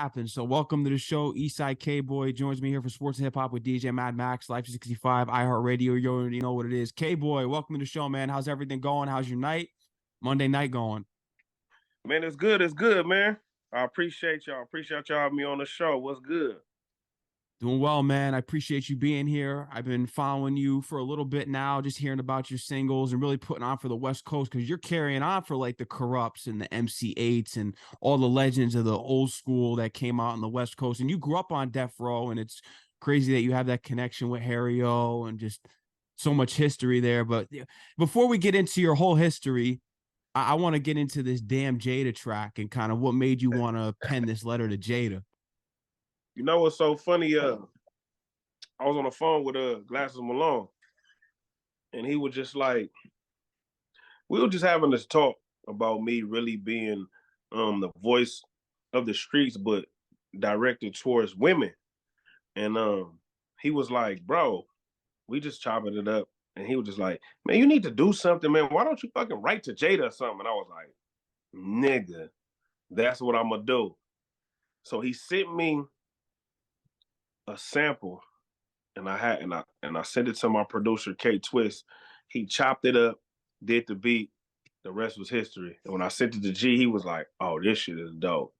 Happens. So welcome to the show. Eastside K-Boy joins me here for Sports and Hip Hop with DJ Mad Max, Life 65, iHeartRadio. You already know what it is. K-Boy, welcome to the show, man. How's everything going? How's your night? Monday night going? Man, it's good. It's good, man. I appreciate y'all. Appreciate y'all having me on the show. What's good? Doing well, man. I appreciate you being here. I've been following you for a little bit now, just hearing about your singles and really putting on for the West Coast because you're carrying on for like the Corrupts and the MC8s and all the legends of the old school that came out on the West Coast. And you grew up on Death Row, and it's crazy that you have that connection with Harry O and just so much history there. But before we get into your whole history, I want to get into this damn Jada track and kind of what made you want to pen this letter to Jada. You know what's so funny? I was on the phone with Glasses Malone, and he was just like, we were just having this talk about me really being the voice of the streets, but directed towards women. And he was like, bro, we just chopping it up. And he was just like, man, you need to do something, man. Why don't you fucking write to Jada or something? And I was like, nigga, that's what I'm gonna do. So he sent me a sample, and I sent it to my producer K Twist. He chopped it up, did the beat. The rest was history. And when I sent it to G, he was like, "Oh, this shit is dope."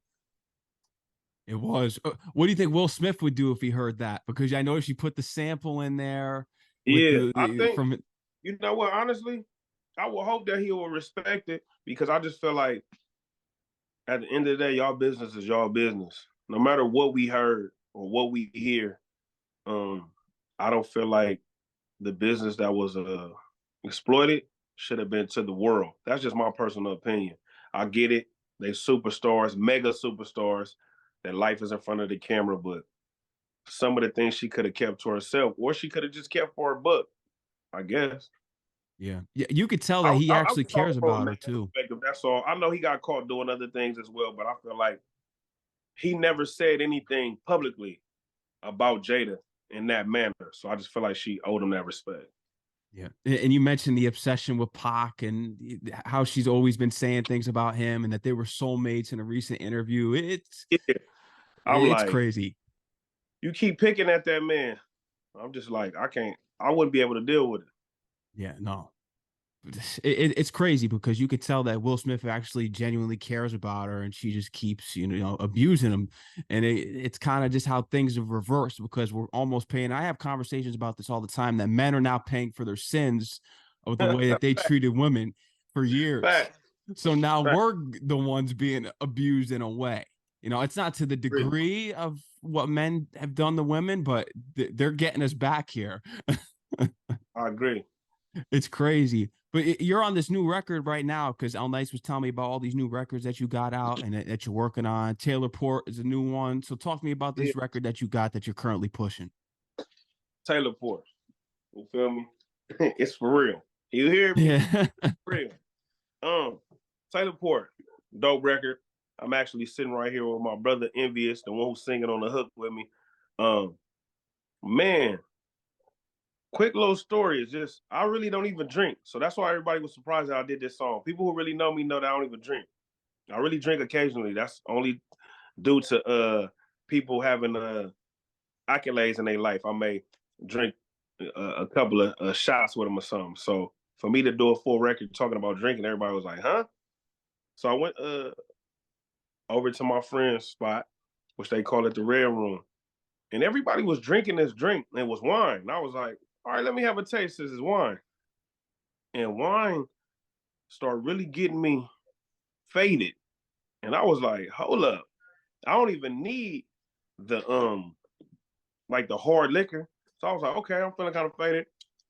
It was. What do you think Will Smith would do if he heard that? Because I noticed you put the sample in there with Yeah, I the think from. you know what. Honestly, I will hope that he will respect it because I just feel like at the end of the day, y'all business is y'all business. No matter what we heard or what we hear, I don't feel like the business that was exploited should have been to the world. That's just my personal opinion. I get it. They superstars, mega superstars, that life is in front of the camera, but some of the things she could have kept to herself, or she could have just kept for her book, I guess. Yeah, you could tell that I, he I, I actually was talking cares from a about her man's too. perspective, that's all. I know he got caught doing other things as well, but I feel like he never said anything publicly about Jada in that manner. So I just feel like she owed him that respect. Yeah, and you mentioned the obsession with Pac and how she's always been saying things about him and that they were soulmates in a recent interview. Yeah. I'm It's like, crazy. you keep picking at that man. I'm just like, I wouldn't be able to deal with it. Yeah, no, it's crazy because you could tell that Will Smith actually genuinely cares about her, and she just keeps abusing him, and it's kind of just how things have reversed because we're almost paying. I have conversations about this all the time that men are now paying for their sins of the way that they Fact, treated women for years. fact, So now fact. we're the ones being abused in a way. It's not to the degree of what men have done to women, but they're getting us back here. I agree. It's crazy. But you're on this new record right now because Al Nice was telling me about all these new records that you got out and that you're working on. Taylor Port is a new one. So talk to me about Yeah. this record that you got that you're currently pushing. Taylor Port. You feel me? It's for real. You hear me? Yeah. For real. Taylor Port, dope record. I'm actually sitting right here with my brother Envious, the one who's singing on the hook with me. Um, man, quick little story is just I really don't even drink. So that's why everybody was surprised that I did this song. People who really know me know that I don't even drink. I really drink occasionally. That's only due to people having accolades in their life. I may drink a couple of shots with them or something. So for me to do a full record talking about drinking, everybody was like, huh? So I went over to my friend's spot, which they call it the Red Room. And everybody was drinking this drink. And it was wine. And I was like, all right, let me have a taste. This is wine. And wine started really getting me faded. And I was like, hold up. I don't even need the like the hard liquor. So I was like, okay, I'm feeling kind of faded.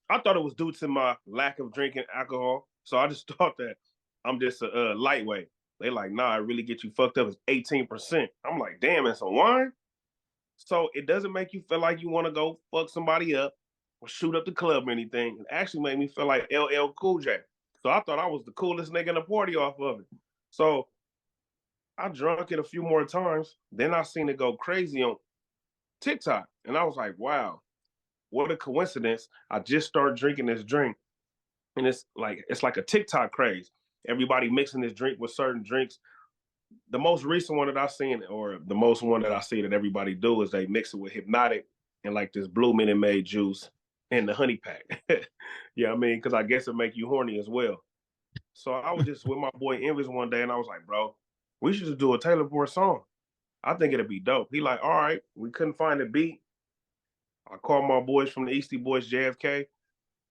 I thought it was due to my lack of drinking alcohol. So I just thought that I'm just a lightweight. They like, nah, it really gets you fucked up. It's 18%. I'm like, damn, it's some wine. So it doesn't make you feel like you want to go fuck somebody up or shoot up the club or anything. It actually made me feel like LL Cool J. So I thought I was the coolest nigga in the party off of it. So I drank it a few more times. Then I seen it go crazy on TikTok. And I was like, wow, what a coincidence. I just started drinking this drink. And it's like a TikTok craze. Everybody mixing this drink with certain drinks. The most recent one that I seen, or the most one that I see that everybody do, is they mix it with Hypnotic and like this Blue Minute Maid juice and the honey pack. Yeah, I mean, because I guess it make you horny as well. So I was just with my boy Envis one day, and I was like, bro, we should just do a Taylor Boy song. I think it'd be dope. He like, all right, we couldn't find a beat. I called my boys from the Eastie Boys, JFK.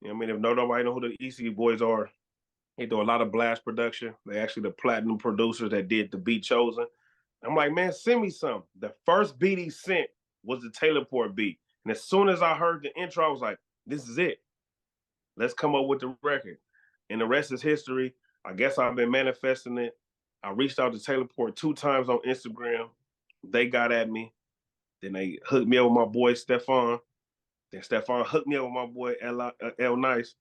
You know what I mean? If nobody know who the Eastie Boys are, they do a lot of blast production. They actually the platinum producers that did the beat chosen. I'm like, man, send me some. The first beat he sent was the Taylor Port beat. And as soon as I heard the intro, I was like, this is it. Let's come up with the record. And the rest is history. I guess I've been manifesting it. I reached out to Taylor Port 2 times on Instagram. They got at me. Then they hooked me up with my boy Stefan. Then Stefan hooked me up with my boy L Nice.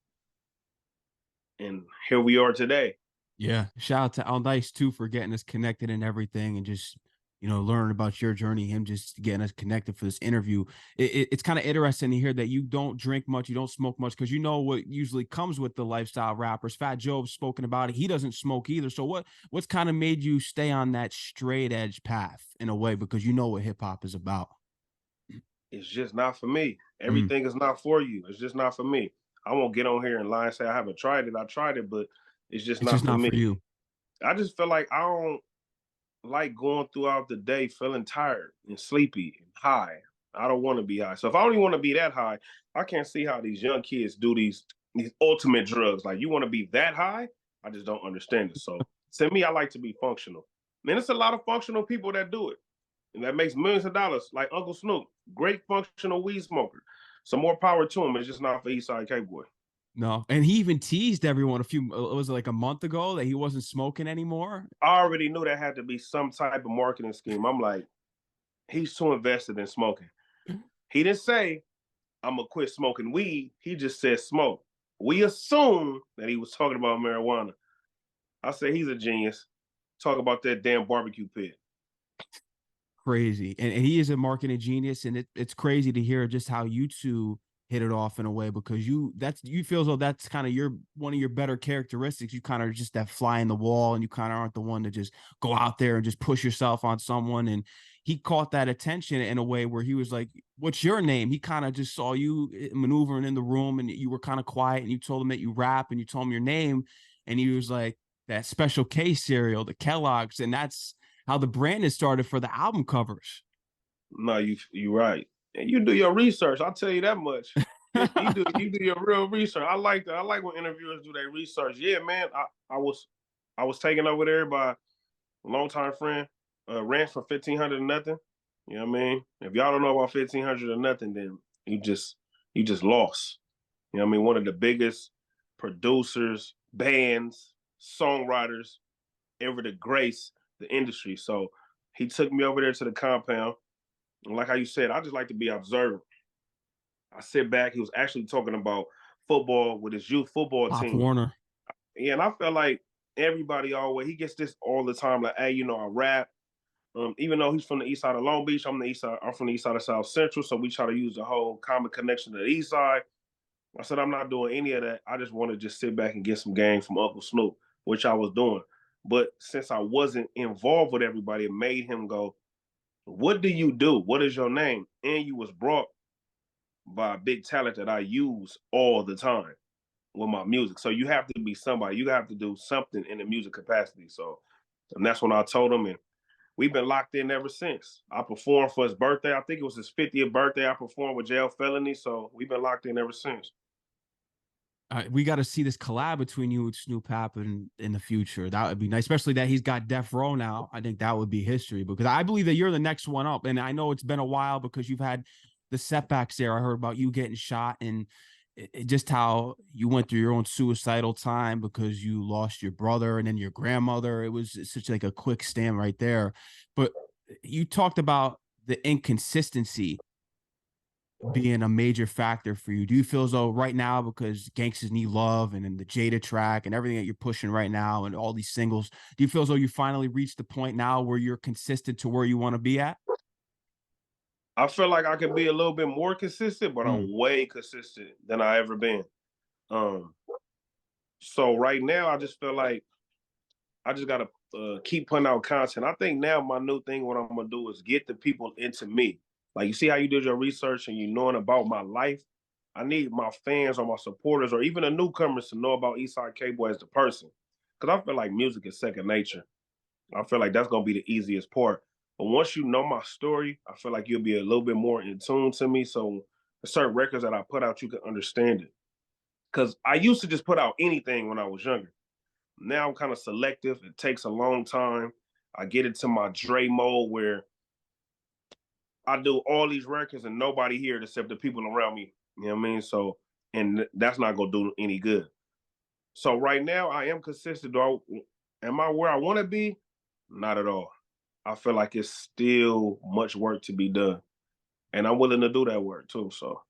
And here we are today. Yeah. Shout out to Al Nice too for getting us connected and everything, and just, you know, learning about your journey, him just getting us connected for this interview. It's kind of interesting to hear that you don't drink much, you don't smoke much, because you know what usually comes with the lifestyle rappers. Fat Joe's spoken about it. He doesn't smoke either. So what's kind of made you stay on that straight edge path in a way, because you know what hip hop is about? It's just not for me. Everything is not for you. It's just not for me. I won't get on here and lie and say I haven't tried it. I tried it, but it's just It's not just for not me. for you. I just feel like I don't like going throughout the day feeling tired and sleepy and high. I don't want to be high. So if I don't even want to be that high, I can't see how these young kids do these ultimate drugs. Like you want to be that high? I just don't understand it. So to me, I like to be functional. And it's a lot of functional people that do it. And that makes millions of dollars, like Uncle Snoop, great functional weed smoker. So more power to him. It's just not for Eastside K-Boy. No, and he even teased everyone was it like a month ago that he wasn't smoking anymore? I already knew that had to be some type of marketing scheme. I'm like, he's too invested in smoking. He didn't say, I'm going to quit smoking weed. He just said smoke. We assume that he was talking about marijuana. I said, he's a genius. Talk about that damn barbecue pit. Crazy. And he is a marketing genius, and it's crazy to hear just how you two hit it off in a way, because you feel as though that's kind of your one of your better characteristics. You kind of just that fly in the wall, and you kind of aren't the one to just go out there and just push yourself on someone. And he caught that attention in a way where he was like, what's your name? He kind of just saw you maneuvering in the room, and you were kind of quiet, and you told him that you rap, and you told him your name, and he was like, that Special K cereal, the Kellogg's. And that's how the brand is started for the album covers. No, you right. And you do your research. I'll tell you that much. You do your real research. I like that. I like when interviewers do their research. Yeah, man. I was taken over there by a longtime friend, Ranch for 1500 or nothing. You know what I mean? If y'all don't know about 1500 or nothing, then you just lost. You know what I mean? One of the biggest producers, bands, songwriters ever to grace the industry. So he took me over there to the compound. And like how you said, I just like to be observant. I sit back. He was actually talking about football with his youth football Pop team. Warner. Yeah, and I felt like everybody always, he gets this all the time, like, hey, you know, I rap. Even though he's from the east side of Long Beach, I'm from the east side of South Central. So we try to use the whole common connection to the east side. I said, I'm not doing any of that. I just want to just sit back and get some game from Uncle Snoop, which I was doing. But since I wasn't involved with everybody, it made him go, what do you do? What is your name? And you was brought by a big talent that I use all the time with my music. So you have to be somebody. You have to do something in the music capacity. So, and that's when I told him, and we've been locked in ever since. I performed for his birthday. I think it was his 50th birthday. I performed with Jail Felony. So we've been locked in ever since. We got to see this collab between you and Snoop happen in the future. That would be nice, especially that he's got Death Row now. I think that would be history, because I believe that you're the next one up. And I know it's been a while because you've had the setbacks there. I heard about you getting shot, and just how you went through your own suicidal time because you lost your brother and then your grandmother. It was such like a quick stand right there. But you talked about the inconsistency being a major factor for you. Do you feel as though right now, because Gangsters Need Love and then the Jada track and everything that you're pushing right now and all these singles, do you feel as though you finally reached the point now where you're consistent to where you want to be at? I feel like I could be a little bit more consistent, but I'm way consistent than I ever been. So right now, I just feel like I just gotta keep putting out content. I think now my new thing, what I'm gonna do is get the people into me. Like you see how you did your research and you knowing about my life. I need my fans or my supporters or even the newcomers to know about Eastside K-Boy as the person. Because I feel like music is second nature. I feel like that's gonna be the easiest part. But once you know my story, I feel like you'll be a little bit more in tune to me. So certain records that I put out, you can understand it. Because I used to just put out anything when I was younger. Now I'm kind of selective. It takes a long time. I get into my Dre mode where I do all these records and nobody here except the people around me. You know what I mean? So, and that's not gonna do any good. So right now I am consistent. Am I where I want to be? Not at all. I feel like it's still much work to be done, and I'm willing to do that work too. So,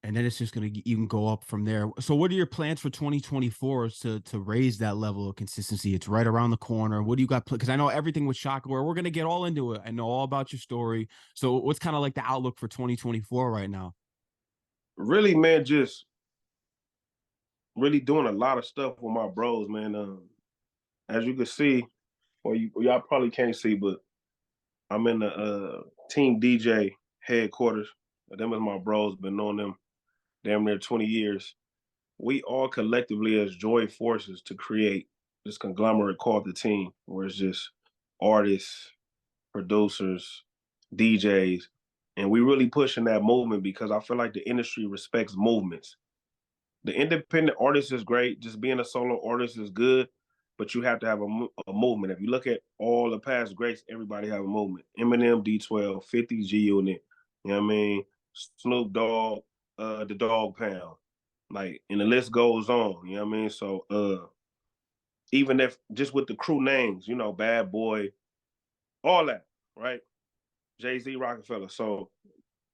and then it's just going to even go up from there. So what are your plans for 2024 to raise that level of consistency? It's right around the corner. What do you got? Because I know everything with Shaka Wear. We're going to get all into it. I know all about your story. So what's kind of like the outlook for 2024 right now? really, man, just really doing a lot of stuff with my bros, man. As you can see, or y'all probably can't see, but I'm in the Team DJ headquarters. Them is my bros. Been knowing them damn near 20 years. We all collectively as join forces to create this conglomerate called the team, where it's just artists, producers, DJs, and we really pushing that movement because I feel like the industry respects movements. The independent artist is great. Just being a solo artist is good, but you have to have a movement. If you look at all the past greats, everybody have a movement. Eminem, D12, 50, G Unit, you know what I mean? Snoop Dogg, the Dog Pound. Like, and the list goes on, you know what I mean? So even if just with the crew names, you know, Bad Boy, all that, right? Jay-Z, Rockefeller. So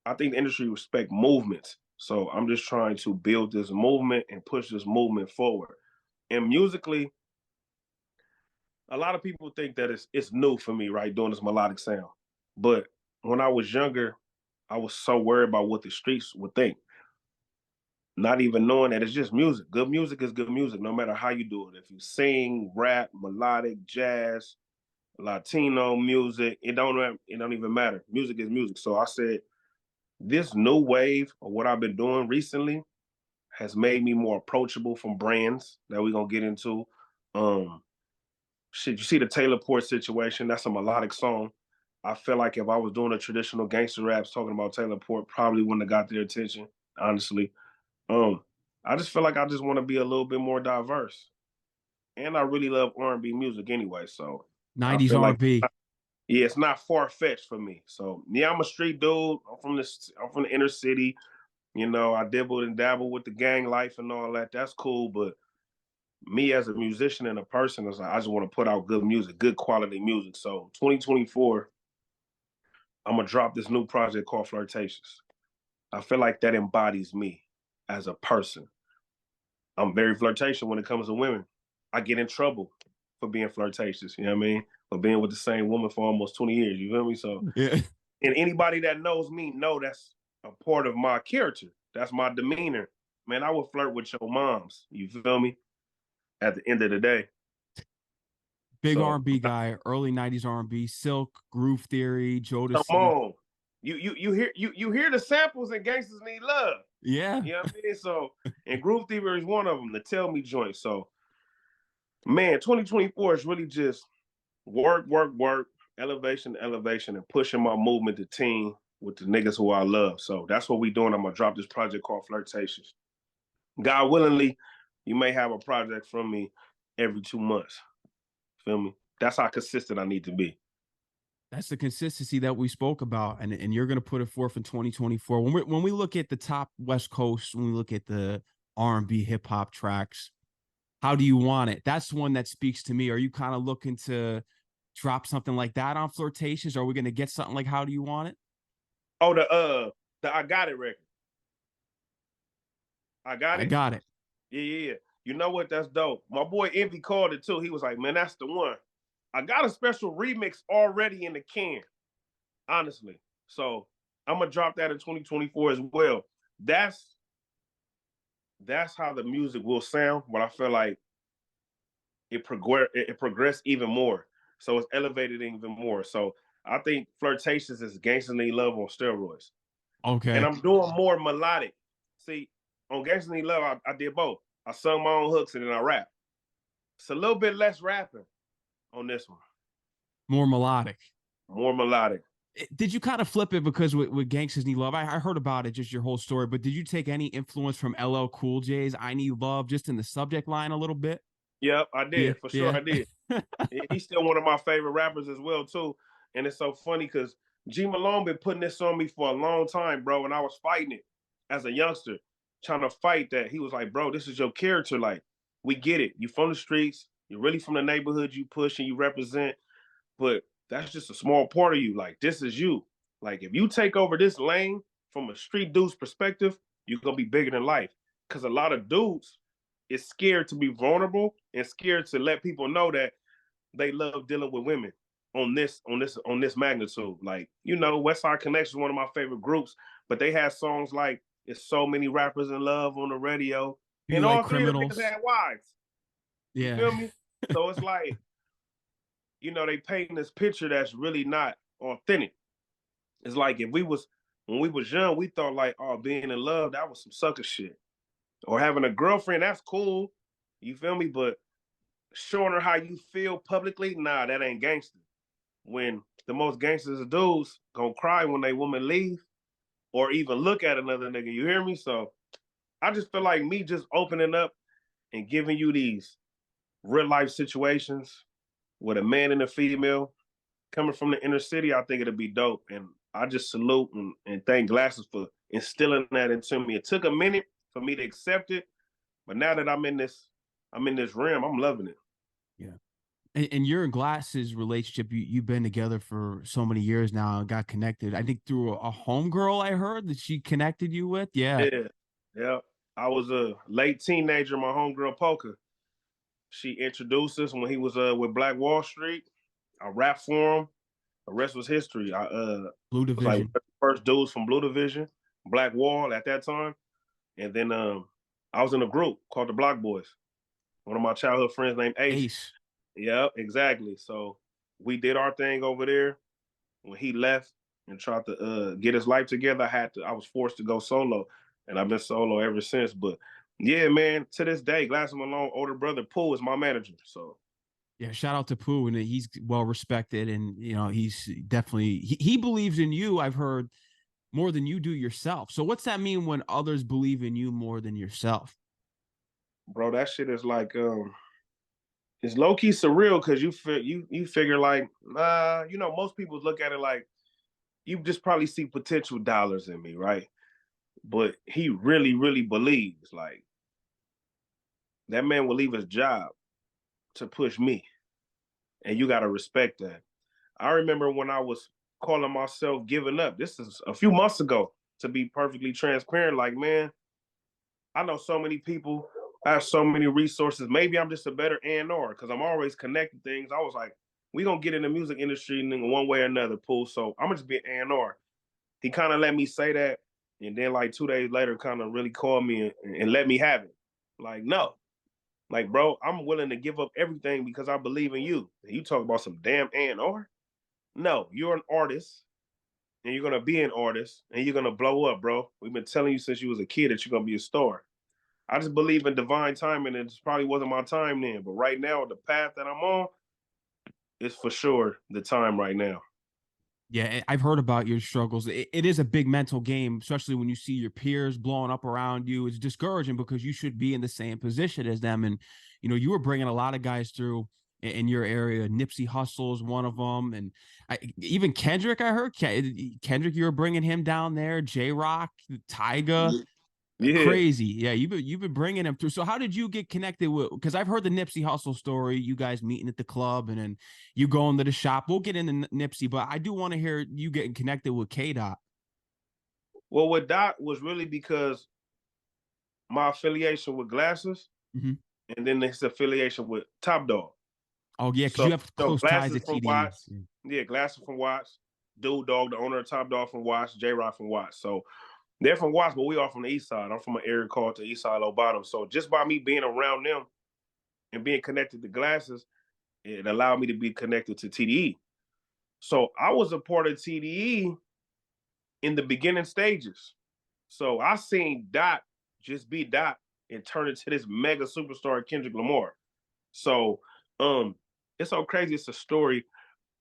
I think the industry respect movements. So I'm just trying to build this movement and push this movement forward. And musically, a lot of people think that it's new for me, right? Doing this melodic sound. But when I was younger, I was so worried about what the streets would think. Not even knowing that it's just music. Good music is good music, no matter how you do it. If you sing, rap, melodic, jazz, Latino music, it don't even matter. Music is music. So I said, this new wave of what I've been doing recently has made me more approachable from brands that we're gonna get into. Um, Shit, you see the Taylor Port situation? That's a melodic song. I feel like if I was doing a traditional gangster raps talking about Taylor Port, probably wouldn't have got their attention, honestly. Um, I just feel like I just want to be a little bit more diverse, and I really love R&B music anyway. So I 90s feel like R&B. yeah, it's not far fetched for me. So yeah, I'm a street dude. I'm from the inner city. You know, I dibbled and dabbled with the gang life and all that. That's cool, but me as a musician and a person is like I just want to put out good music, good quality music. So 2024, I'm gonna drop this new project called Flirtatious. I feel like that embodies me as a person. I'm very flirtatious when it comes to women. I get in trouble for being flirtatious, you know what I mean? For being with the same woman for almost 20 years, you feel me? So, Yeah. and anybody that knows me know that's a part of my character. That's my demeanor. Man, I would flirt with your moms, you feel me? At the end of the day. Big So R&B guy, early 90s R&B, Silk, Groove Theory, come Jodeci. on. You hear the samples and Gangsters Need Love. Yeah. You know what I mean? So, and Groove Theory is one of them, the Tell Me joint. So, man, 2024 is really just work, elevation, elevation, and pushing my movement to team with the niggas who I love. So that's what we doing. I'm gonna drop this project called Flirtatious. God willingly, you may have a project from me every 2 months. Feel me? That's how consistent I need to be. That's the consistency that we spoke about, and you're going to put it forth in 2024. When we look at the top West Coast, when we look at the R&B hip hop tracks, how do you want it? That's one that speaks to me. Are you kind of looking to drop something like that on Flirtatious? Are we going to get something like How Do You Want It? Oh, the I Got It record. I got I it. got it. Yeah. You know what? That's dope. My boy Envy called it too. He was like, man, that's the one. I got a special remix already in the can, honestly. So I'm gonna drop that in 2024 as well. That's how the music will sound. But I feel like it progressed even more. So it's elevated even more. So I think Flirtations is Gangsta Need Love on steroids. And Okay. I'm doing more melodic. See, on Gangsta Need Love, I did both. I sung my own hooks and then I rap. It's a little bit less rapping on this one. More melodic. More melodic. Did you kind of flip it because with Gangsters Need Love? I heard about it, just your whole story, but did you take any influence from LL Cool J's I Need Love just in the subject line a little bit? Yep, I Yeah, did. For sure, yeah. I did. He's still one of my favorite rappers as well, too. And it's so funny because G Malone been putting this on me for a long time, bro. And I was fighting it as a youngster, trying to fight that. He was like, bro, this is your character. Like, we get it. You from the streets. You're really from the neighborhood you push and you represent. But that's just a small part of you. Like, this is you. Like, if you take over this lane from a street dude's perspective, you're gonna be bigger than life. Because a lot of dudes is scared to be vulnerable and scared to let people know that they love dealing with women on this magnitude. Like, you know, West Side Connection is one of my favorite groups, but they had songs like "It's So Many Rappers in Love" on the radio, You and like all three of them niggas criminals? had wives. You Yeah. feel me? So it's like, you know, they paint this picture that's really not authentic. It's like if we was when we was young, we thought like, oh, being in love, that was some sucker shit. Or having a girlfriend, that's cool. You feel me? But showing her how you feel publicly, nah, that ain't gangster. When the most gangsters dudes gonna cry when they woman leave or even look at another nigga. You hear me? So I just feel like me just opening up and giving you these real life situations with a man and a female coming from the inner city, I think it'd be dope. And I just salute and thank Glasses for instilling that into me. It took a minute for me to accept it, but now that I'm in this realm, I'm loving it. Yeah. And your and Glass's relationship, you've been together for so many years now and got connected. I think through a homegirl I heard that she connected you with. Yeah. Yeah, yeah. I was a late teenager, my homegirl Poker. She introduced us when he was with Black Wall Street. I rapped for him. The rest was history. I Blue was like one Division. of the first dudes from Blue Division, Black Wall at that time. And then I was in a group called the Block Boys. One of my childhood friends named Ace. Ace. Yep, exactly. So we did our thing over there. When he left and tried to get his life together, I was forced to go solo. And I've been solo ever since. But yeah, man, to this day, Glass Malone, older brother Pooh is my manager. So Yeah, shout out to Pooh, and he's well respected, and you know he's definitely he believes in you. I've heard more than you do yourself. So what's that mean when others believe in you more than yourself? bro, that shit is like it's low key surreal because you figure like you know, most people look at it like you just probably see potential dollars in me, right? But he really, really believes like that man will leave his job to push me. And you gotta respect that. I remember when I was calling myself giving up. This is a few months ago, to be perfectly transparent. Like, man, I know so many people. I have so many resources. Maybe I'm just a better A&R because I'm always connecting things. I was like, we gonna get in the music industry in one way or another, Pool. So I'm gonna just be an A&R. He kind of let me say that, and then like 2 days later, kind of really called me and let me have it. Like, no, like, bro, I'm willing to give up everything because I believe in you. And you talk about some damn A&R? No, you're an artist and you're gonna be an artist and you're gonna blow up, bro. We've been telling you since you was a kid that you're gonna be a star. I just believe in divine timing, and it probably wasn't my time then. But right now, the path that I'm on is for sure the time right now. Yeah, I've heard about your struggles. It is a big mental game, especially when you see your peers blowing up around you. It's discouraging because you should be in the same position as them. And, you know, you were bringing a lot of guys through in your area. Nipsey Hussle is one of them. And even Kendrick, I heard. Kendrick, you were bringing him down there. J-Rock, Tyga. Yeah. Crazy. Yeah, you've been bringing him through. So how did you get connected with, because I've heard the Nipsey Hussle story, you guys meeting at the club and then you go into the shop. We'll get into Nipsey, but I do want to hear you getting connected with K Dot. Well, with Dot was really because my affiliation with Glasses Mm-hmm. and then his affiliation with Top Dog. Oh yeah, because So, you have close ties Glasses to from TDE. Watts. Yeah, Glasses from Watts. Dude Dog, the owner of Top Dog from Watts. J-Rock from Watts. So they're from Watts, but we are from the East Side. I'm from an area called the Eastside Low Bottom. So just by me being around them, and being connected to Glasses, it allowed me to be connected to TDE. So I was a part of TDE in the beginning stages. So I seen Dot just be Dot and turn into this mega superstar Kendrick Lamar. So it's so crazy. It's a story.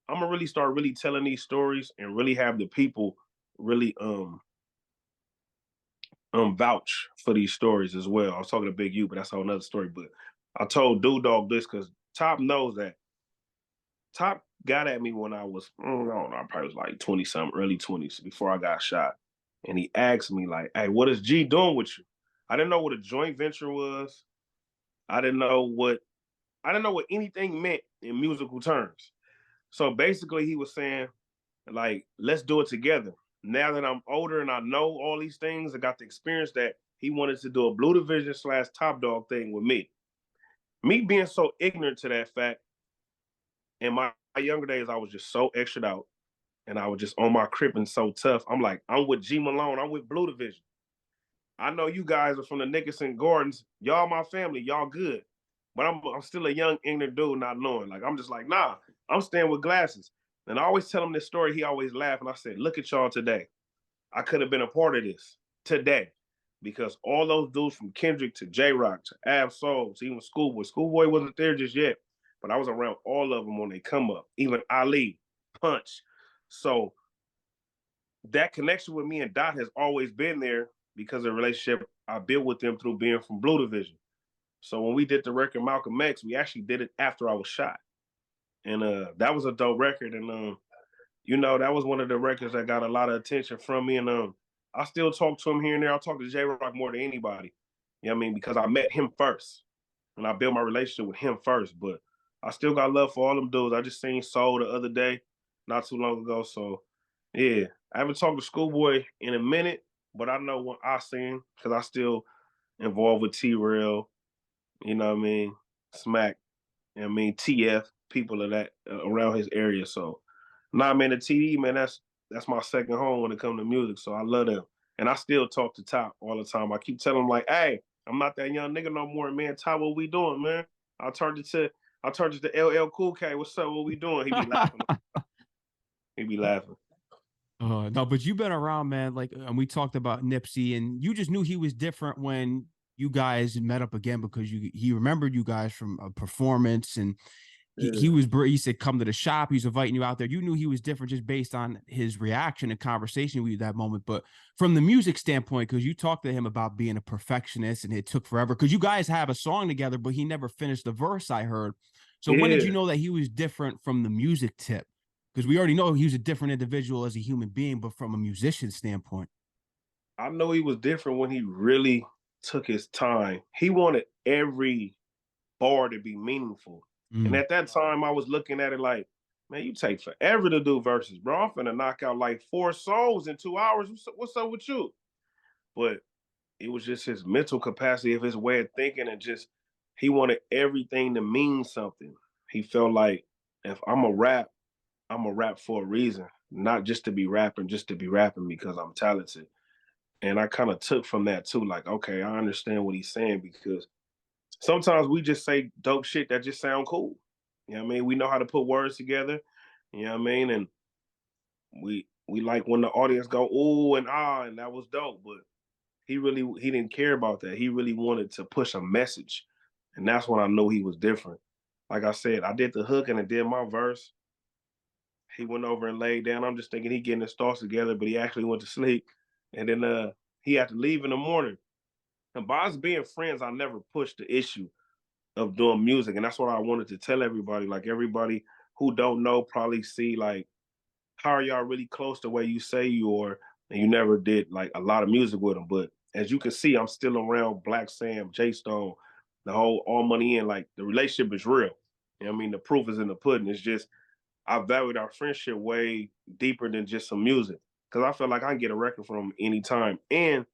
I'm gonna really start really telling these stories and really have the people really vouch for these stories as well. I was talking to Big U, but that's a whole nother story. But I told Dude Dog this because Top knows that. Top got at me when I was, I don't know, I probably was like 20 something, early 20s before I got shot. And he asked me, like, hey, what is G doing with you? I didn't know what a joint venture was. I didn't know what anything meant in musical terms. So basically he was saying, like, let's do it together. Now that I'm older and I know all these things, I got the experience that he wanted to do a Blue Division / Top Dog thing with me. Me being so ignorant to that fact, in my younger days, I was just so extra out and I was just on my crib and so tough. I'm like, I'm with G Malone, I'm with Blue Division. I know you guys are from the Nickerson Gardens. Y'all my family, y'all good. But I'm still a young, ignorant dude not knowing. Like, I'm just like, nah, I'm staying with Glasses. And I always tell him this story. He always laugh. And I said, look at y'all today. I could have been a part of this today. Because all those dudes from Kendrick to J-Rock to Ab Soul to even Schoolboy. Schoolboy wasn't there just yet. But I was around all of them when they come up. Even Ali, Punch. So that connection with me and Dot has always been there because of the relationship I built with them through being from Blue Division. So when we did the record Malcolm X, we actually did it after I was shot. And that was a dope record. And that was one of the records that got a lot of attention from me. And I still talk to him here and there. I talk to J-Rock more than anybody. You know what I mean? Because I met him first. And I built my relationship with him first. But I still got love for all them dudes. I just seen Soul the other day, not too long ago. So yeah, I haven't talked to Schoolboy in a minute, but I know what I seen because I still involved with T-Rail, you know what I mean, Smack, you know what I mean, TF, people of that around his area. So, nah, man, the TD, man, that's my second home when it comes to music. So I love them, and I still talk to Top all the time. I keep telling him like, hey, I'm not that young nigga no more, man. Top, what we doing, man? I turned it to LL Cool K. What's up? What we doing? He be laughing. He be laughing. No, but you've been around, man. Like, and we talked about Nipsey, and you just knew he was different when you guys met up again because he remembered you guys from a performance, and he said come to the shop. He was inviting you out there. You knew he was different just based on his reaction and conversation with you that moment. But from the music standpoint, because you talked to him about being a perfectionist, and it took forever because you guys have a song together, but he never finished the verse. I heard. So when did you know that he was different from the music tip? Because we already know he was a different individual as a human being, but from a musician standpoint. I know he was different when he really took his time. He wanted every bar to be meaningful. And at that time, I was looking at it like, man, you take forever to do verses, bro. I'm finna knock out like 4 songs in 2 hours. What's up with you? But it was just his mental capacity of his way of thinking and just, he wanted everything to mean something. He felt like if I'm a rap for a reason, not just to be rapping because I'm talented. And I kind of took from that too, like, okay, I understand what he's saying because sometimes we just say dope shit that just sound cool. You know what I mean? We know how to put words together. You know what I mean? And we like when the audience go, ooh and ah, and that was dope. But he didn't care about that. He really wanted to push a message. And that's when I knew he was different. Like I said, I did the hook and I did my verse. He went over and laid down. I'm just thinking he getting his thoughts together, but he actually went to sleep. And then he had to leave in the morning. And by us being friends, I never pushed the issue of doing music. And that's what I wanted to tell everybody. Like everybody who don't know probably see like, how are y'all really close to where you say you are? And you never did like a lot of music with them. But as you can see, I'm still around Black Sam, J Stone, the whole All Money In. Like the relationship is real. You know what I mean? The proof is in the pudding. It's just I valued our friendship way deeper than just some music. Cause I feel like I can get a record from him anytime. And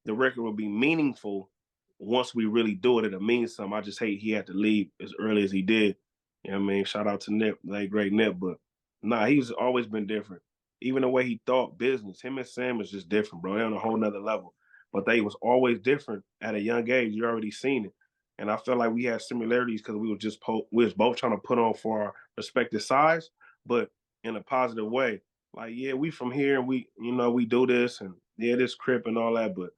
the record will be meaningful once we really do it. It'll mean something. I just hate he had to leave as early as he did. You know what I mean? Shout out to Nip, late great Nip. But nah, he's always been different. Even the way he thought business, him and Sam is just different, bro. They're on a whole nother level. But they was always different at a young age. You already seen it. And I felt like we had similarities because we was both trying to put on for our respective sides, but in a positive way. Like, yeah, we from here and we do this and yeah, this crip and all that, but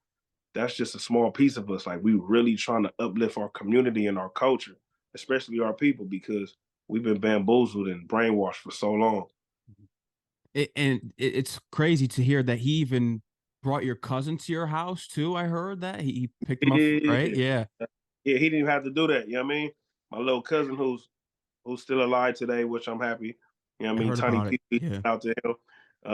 that's just a small piece of us. Like we really trying to uplift our community and our culture, especially our people, because we've been bamboozled and brainwashed for so long. It's crazy to hear that he even brought your cousin to your house too. I heard that he picked him up, right? Yeah. Yeah, Yeah, he didn't even have to do that. You know what I mean? My little cousin who's still alive today, which I'm happy. You know what I I mean? heard Tiny about it. P Yeah, out to him.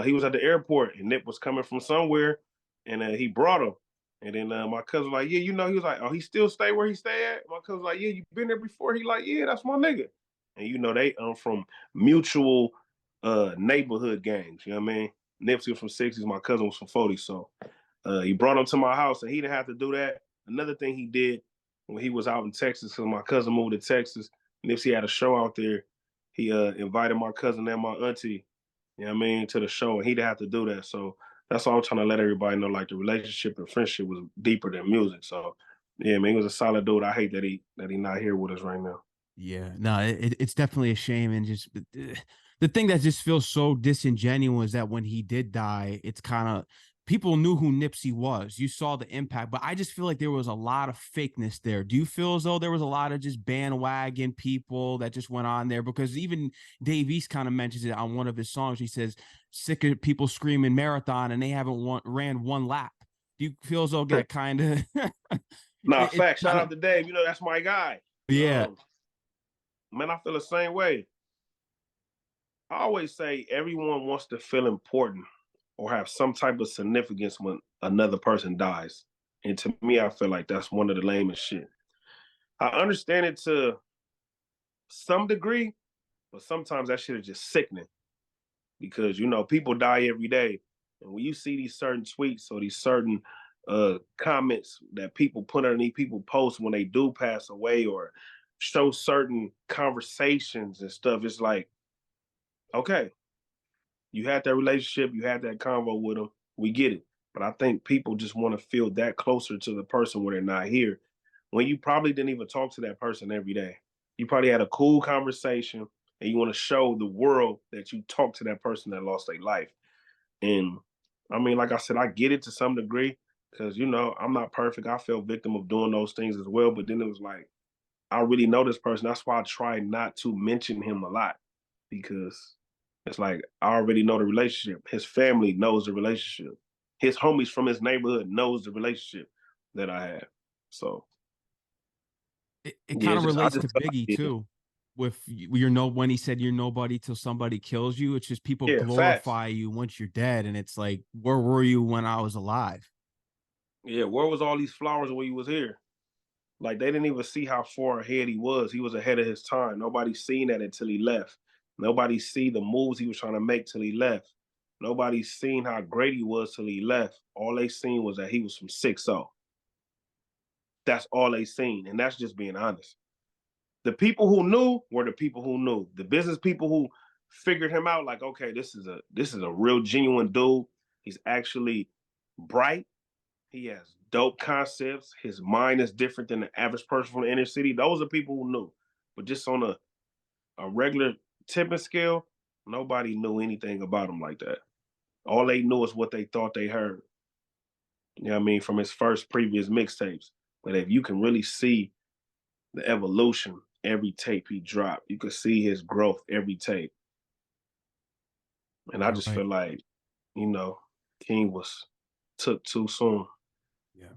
He was at the airport and Nip was coming from somewhere and he brought him. And then my cousin was like, yeah, he was like, oh, he still stay where he stay at? My cousin was like, yeah, you been there before? He like, yeah, that's my nigga. And they from mutual neighborhood gangs, you know what I mean? Nipsey was from 60s, my cousin was from 40s. So he brought him to my house and he didn't have to do that. Another thing he did when he was out in Texas, because my cousin moved to Texas, Nipsey had a show out there. He invited my cousin and my auntie, you know what I mean, to the show, and he didn't have to do that. So that's all I'm trying to let everybody know. Like the relationship and friendship was deeper than music. So yeah, man, he was a solid dude. I hate that he not here with us right now. yeah. No, it's definitely a shame, and just the thing that just feels so disingenuous is that when he did die, it's kind of people knew who Nipsey was. You saw the impact, but I just feel like there was a lot of fakeness there. Do you feel as though there was a lot of just bandwagon people that just went on there? Because even Dave East kind of mentions it on one of his songs. He says, "Sick of people screaming marathon and they haven't ran one lap." Do you feel as though that kind of Nah, it fact. Shout kind of, out to Dave. That's my guy. yeah, Man, I feel the same way. I always say everyone wants to feel important or have some type of significance when another person dies. And to me, I feel like that's one of the lamest shit. I understand it to some degree, but sometimes that shit is just sickening because people die every day, and when you see these certain tweets or these certain comments that people put underneath people posts when they do pass away or show certain conversations and stuff, it's like, okay, you had that relationship, you had that convo with them, we get it. But I think people just want to feel that closer to the person when they're not here, when you probably didn't even talk to that person every day. You probably had a cool conversation and you want to show the world that you talked to that person that lost their life. And I mean, like I said, I get it to some degree because, I'm not perfect. I fell victim of doing those things as well. But then it was like, I really know this person. That's why I try not to mention him a lot because it's like I already know the relationship. His family knows the relationship. His homies from his neighborhood knows the relationship that I have. So it yeah, kind it's of just I relates just to Biggie too. With when he said you're nobody till somebody kills you, it's just people yeah, facts. glorify you once you're dead, and it's like, where were you when I was alive? Yeah, where was all these flowers when you was here? Like they didn't even see how far ahead he was. He was ahead of his time. Nobody seen that until he left. Nobody see the moves he was trying to make till he left. Nobody seen how great he was till he left. All they seen was that he was from 6-0. That's all they seen. And that's just being honest. The people who knew were the people who knew. The business people who figured him out, like, okay, this is a real genuine dude. He's actually bright. He has dope concepts. His mind is different than the average person from the inner city. Those are people who knew. But just on a regular tipping scale, nobody knew anything about him like that. All they knew is what they thought they heard. You know what I mean? From his first previous mixtapes. But if you can really see the evolution every tape he dropped, you could see his growth every tape. And I You're just right. feel like, you know, King was took too soon. Yeah,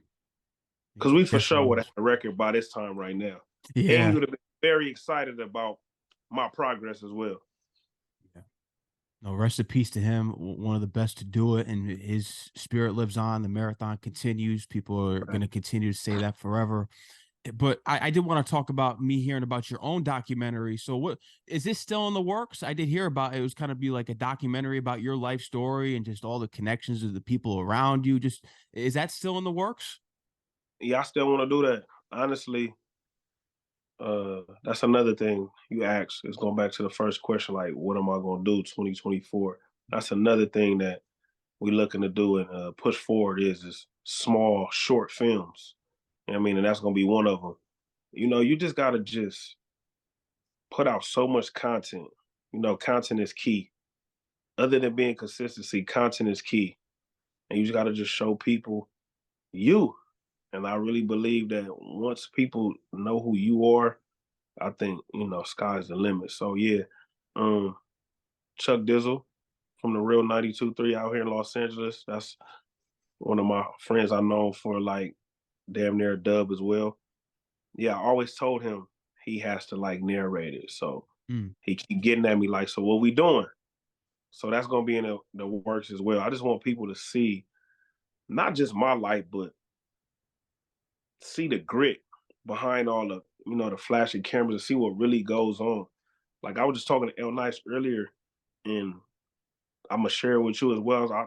Because he we for sure definitely would have was. a record by this time right now. And he Yeah, would have been very excited about my progress as well. yeah. No, rest in peace to him. One of the best to do it, and his spirit lives on. The marathon continues. People are going to continue to say that forever. But I did want to talk about me hearing about your own documentary. So what is this still in the works? I did hear about it. It was kind of be like a documentary about your life story and just all the connections of the people around you. Just is that still in the works? Yeah, I still want to do that. Honestly, that's another thing you asked. It's going back to the first question, like, what am I going to do 2024? That's another thing that we're looking to do and push forward is small, short films. You know what I mean? And that's going to be one of them. You just gotta just put out so much content. Content is key. Other than being consistency, content is key. And you just gotta just show people you. And I really believe that once people know who you are, I think, sky's the limit. So yeah, um, Chuck Dizzle from the Real 92.3 out here in Los Angeles. That's one of my friends I know for like damn near a dub as well. Yeah, I always told him he has to like narrate it. So Mm. he keep getting at me like, so what we doing? So that's gonna be in the works as well. I just want people to see not just my life, but see the grit behind all the flashy cameras and see what really goes on. Like I was just talking to El Nice earlier, and I'm gonna share it with you as well. As I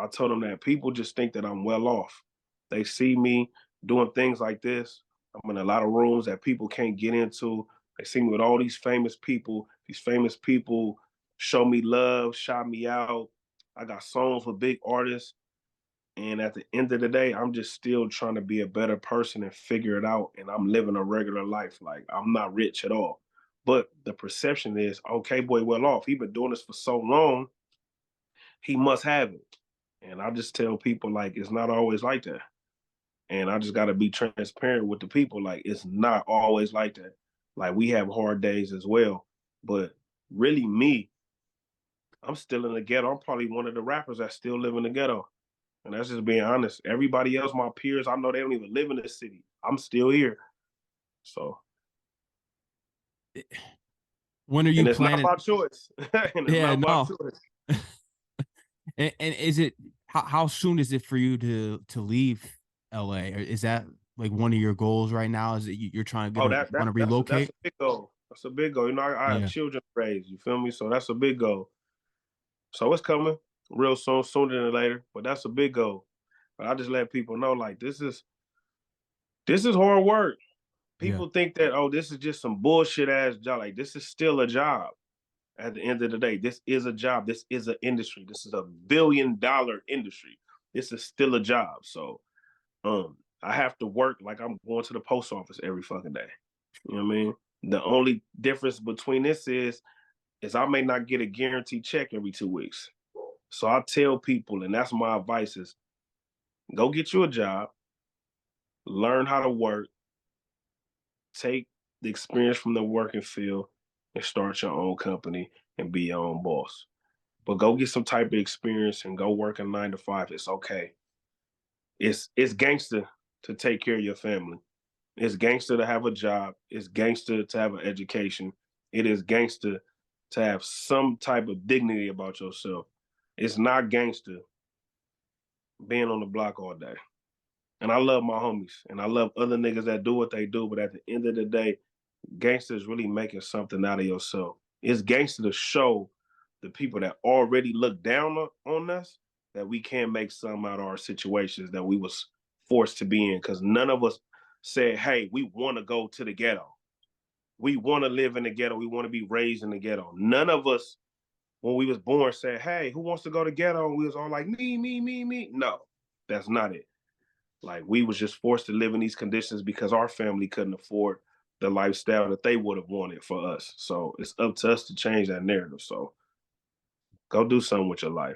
told him that people just think that I'm well off. They see me doing things like this. I'm in a lot of rooms that people can't get into. They see me with all these famous people. These famous people show me love, shout me out. I got songs with big artists. And at the end of the day, I'm just still trying to be a better person and figure it out. And I'm living a regular life. Like I'm not rich at all. But the perception is, okay, boy, well off. He been doing this for so long, he must have it. And I just tell people like it's not always like that. And I just gotta be transparent with the people. Like it's not always like that. Like we have hard days as well. But really me, I'm still in the ghetto. I'm probably one of the rappers that still live in the ghetto. And that's just being honest. Everybody else, my peers, I know they don't even live in this city. I'm still here. So, When are you and it's not planning? my choice. And it's Yeah, not my no. choice. And is it how soon is it for you to leave LA? Or is that like one of your goals right now? Is it you're trying to Oh, want to that's a relocate? big goal. That's a big goal. I have Yeah, children to raise. You feel me? So that's a big goal. So it's coming real soon, sooner than later. But that's a big goal. But I just let people know like this is hard work. yeah, People think that, oh, this is just some bullshit ass job. Like this is still a job. At the end of the day, this is a job. This is an industry. This is $1 billion industry. This is still a job. So I have to work like I'm going to the post office every fucking day. You know what I mean? The only difference between this is I may not get a guaranteed check every 2 weeks. So I tell people, and that's my advice is go get you a job, learn how to work, take the experience from the working field, and start your own company and be your own boss. But go get some type of experience and go work a 9 to 5. It's okay. It's gangster to take care of your family. It's gangster to have a job. It's gangster to have an education. It is gangster to have some type of dignity about yourself. It's not gangster being on the block all day. And I love my homies and I love other niggas that do what they do. But at the end of the day, gangster is really making something out of yourself. It's gangster to show the people that already look down on us that we can make some out of our situations that we was forced to be in. Because none of us said, hey, we want to go to the ghetto. We want to live in the ghetto. We want to be raised in the ghetto. None of us, when we was born, said, hey, who wants to go to ghetto? And we was all like, me, me, me, me. No, that's not it. Like we was just forced to live in these conditions because our family couldn't afford the lifestyle that they would have wanted for us. So it's up to us to change that narrative. So go do something with your life.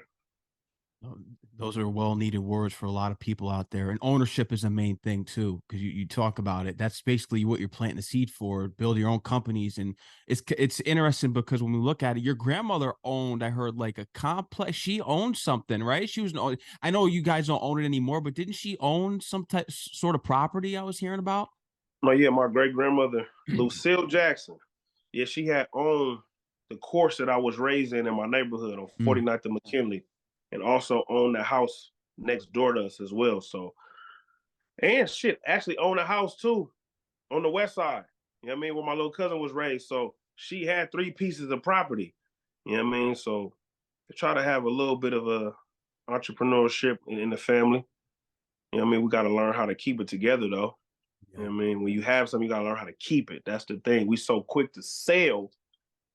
those are well needed words for a lot of people out there. And ownership is a main thing too, because you talk about it. That's basically what you're planting the seed for. Build your own companies, and it's interesting because when we look at it, your grandmother owned. I heard like a complex. She owned something, right? She was. I know you guys don't own it anymore, but didn't she own some type sort of property? I was hearing about. No, yeah, my great grandmother, Lucille Jackson. Yeah, she had owned the course that I was raised in my neighborhood on Mm. 49th and McKinley, and also owned the house next door to us as well. So, and shit, actually owned a house too on the west side. You know what I mean? Where my little cousin was raised. So she had 3 pieces of property. You know what I mean? So to try to have a little bit of a entrepreneurship in the family. You know what I mean? We got to learn how to keep it together though. You Yeah. know what I mean? When you have something, you got to learn how to keep it. That's the thing. We so quick to sell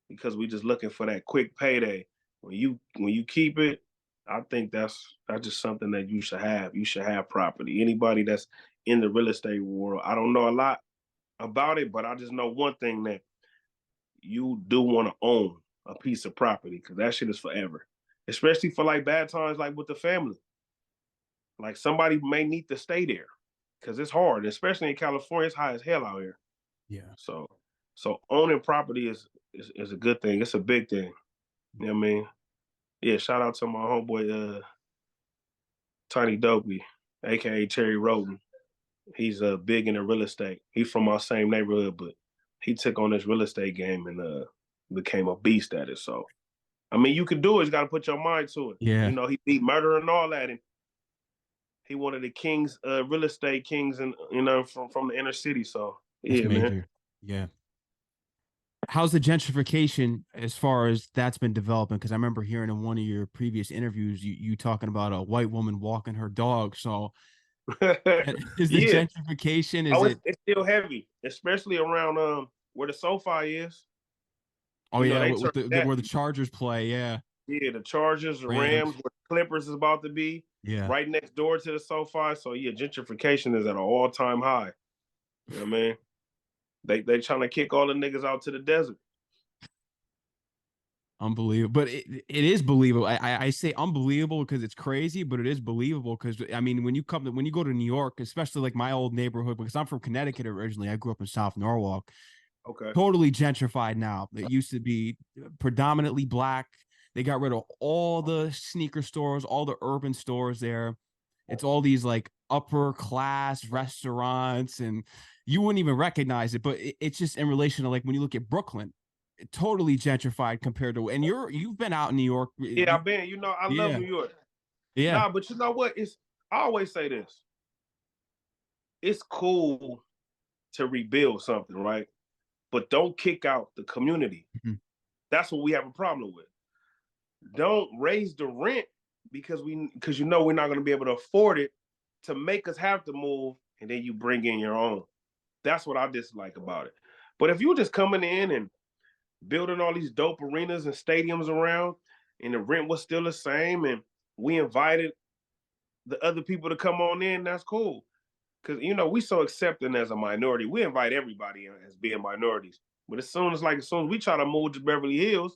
because we just looking for that quick payday. When you keep it, I think that's just something that you should have. You should have property. Anybody that's in the real estate world, I don't know a lot, about it, but I just know one thing, that you do want to own a piece of property, because that shit is forever. Especially for like bad times, like with the family. Like somebody may need to stay there because it's hard, especially in California. It's high as hell out here. Yeah. So, so owning property is a good thing. It's a big thing. You know what I mean? Yeah. Shout out to my homeboy, Tiny Dopey, aka Terry Roden. He's big into real estate. He's from our same neighborhood, but he took on this real estate game and became a beast at it. So, I mean, you can do it. You got to put your mind to it. You Yeah. know, he beat murder and all that, and he one of the kings, real estate kings, and from the inner city. So That's yeah, man. major. Yeah. How's the gentrification as far as that's been developing? Because I remember hearing in one of your previous interviews, you talking about a white woman walking her dog. So is the Yeah. gentrification, is Oh, it? it's still heavy, especially around where the SoFi is. Oh You know, yeah, they with turned the that. where the Chargers play. Yeah. Yeah, the Chargers, the Rams. Rams, where the Clippers is about to be, Yeah. right next door to the SoFi. So yeah, gentrification is at an all-time high. You know what I mean? They trying to kick all the niggas out to the desert. Unbelievable, but it is believable. I say unbelievable because it's crazy, but it is believable because I mean when you go to New York, especially like my old neighborhood, because I'm from Connecticut originally. I grew up in South Norwalk. Okay. Totally gentrified now. It used to be predominantly black. They got rid of all the sneaker stores, all the urban stores there. It's all these like upper class restaurants, and you wouldn't even recognize it. But it's just in relation to like when you look at Brooklyn, totally gentrified compared to. And you've been out in New York. Yeah, I've been. You know, I love Yeah, New York. yeah. Nah, but you know what? I always say this. It's cool to rebuild something, right? But don't kick out the community. Mhm. That's what we have a problem with. Don't raise the rent because you know we're not going to be able to afford it, to make us have to move, and then you bring in your own. That's what I dislike about it. But if you were just coming in and building all these dope arenas and stadiums around, and the rent was still the same, and we invited the other people to come on in, that's cool. Because we so accepting as a minority. We invite everybody in as being minorities. But as soon as we try to move to Beverly Hills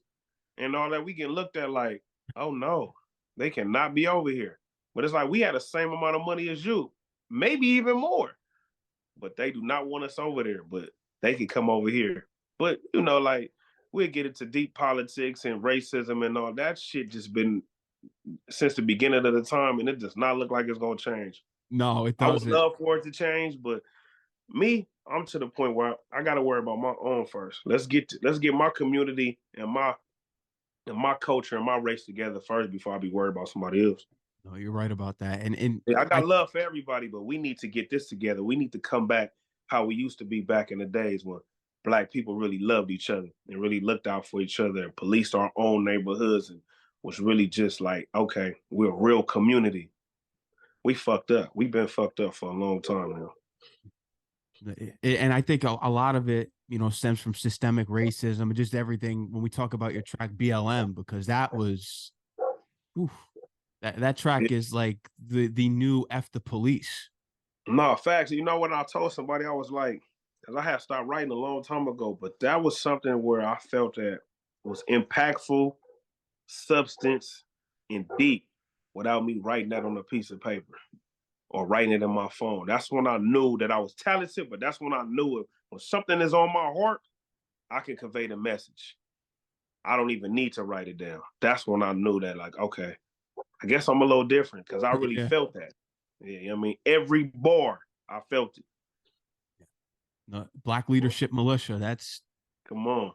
and all that, we get looked at like, oh no, they cannot be over here. But it's like we had the same amount of money as you, maybe even more. But they do not want us over there. But they can come over here. But like we'll get into deep politics and racism and all that shit just been since the beginning of the time, and it does not look like it's gonna change. No, it I would doesn't. love for it to change, but me, I'm to the point where I got to worry about my own first. Let's get my community and my culture and my race together first before I be worried about somebody else. No, you're right about that. And Yeah, I I got love for everybody, but we need to get this together. We need to come back how we used to be back in the days when black people really loved each other and really looked out for each other and policed our own neighborhoods and was really just like, okay, we're a real community. We fucked up. We've been fucked up for a long time now. and I think a lot of it, stems from systemic racism and just everything. When we talk about your track BLM, because that was, oof, that track is like the new F the police. No, facts. You know what I told somebody, I was like, because I had stopped writing a long time ago, but that was something where I felt that was impactful, substance, and deep without me writing that on a piece of paper or writing it in my phone. That's when I knew that I was talented, but that's when I knew when something is on my heart, I can convey the message. I don't even need to write it down. That's when I knew that, like, okay, I guess I'm a little different because I really Yeah. felt that. Yeah, I mean, every bar, I felt it. No, Black Leadership Militia. Come on.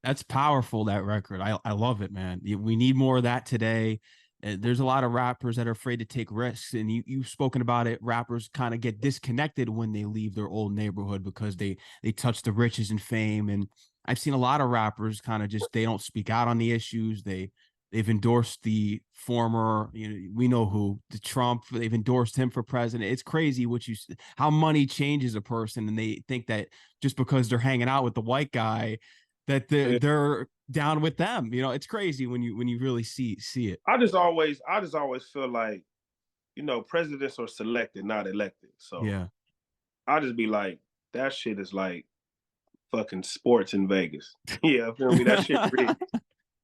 That's powerful. That record. I love it, man. We need more of that today. There's a lot of rappers that are afraid to take risks, and you've spoken about it. Rappers kind of get disconnected when they leave their old neighborhood because they touch the riches and fame. And I've seen a lot of rappers kind of just they don't speak out on the issues. They've endorsed the former, we know who, the Trump. They've endorsed him for president. It's crazy how money changes a person, and they think that just because they're hanging out with the white guy, that they're down with them. It's crazy when you really see it. I just always feel like, presidents are selected, not elected. So Yeah. I just be like, that shit is like fucking sports in Vegas. Yeah, feel me? That shit rigged.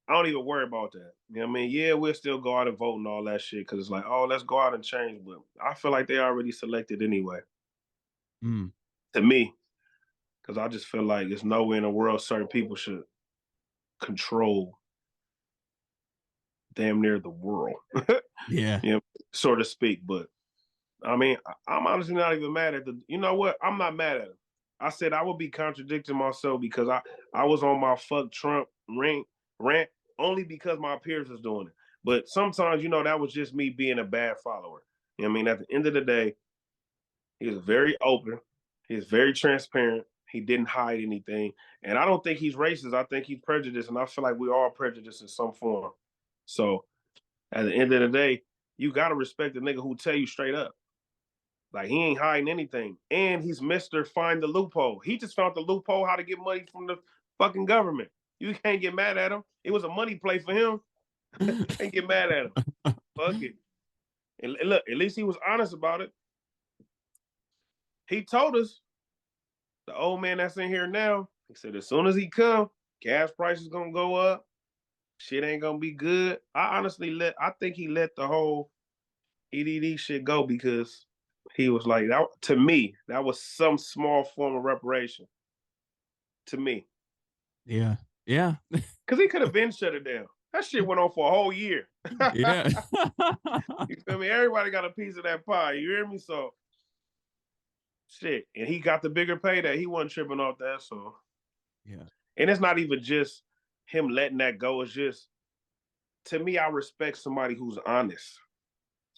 I don't even worry about that. You know what I mean? Yeah, we'll still go out and vote and all that shit because it's like, oh, let's go out and change. But I feel like they already selected anyway. Mm. To me, because I just feel like there's nowhere in the world certain people should control damn near the world, Yeah. you know, so to speak. But I mean, I'm honestly not even mad at the. You know what? I'm not mad at him. I said I would be contradicting myself because I was on my fuck Trump rant only because my peers was doing it. But sometimes, you know, that was just me being a bad follower. You know what I mean? At the end of the day, he was very open. He was very transparent. He didn't hide anything. And I don't think he's racist. I think he's prejudiced. And I feel like we are prejudiced in some form. So at the end of the day, you got to respect the nigga who tell you straight up. Like, he ain't hiding anything. And he's Mr. Find the loophole. He just found the loophole how to get money from the fucking government. You can't get mad at him. It was a money play for him. Can't get mad at him. Fuck it. And look, at least he was honest about it. He told us, the old man that's in here now, he said as soon as he come, gas prices gonna go up. Shit ain't gonna be good. I think he let the whole EDD shit go because he was like, that to me, that was some small form of reparation. To me. Yeah. Yeah. Because he could have been shut it down. That shit went on for a whole year. Yeah. You feel me? Everybody got a piece of that pie. You hear me? So shit. And he got the bigger payday. He wasn't tripping off that. So Yeah. and it's not even just him letting that go. It's just, to me, I respect somebody who's honest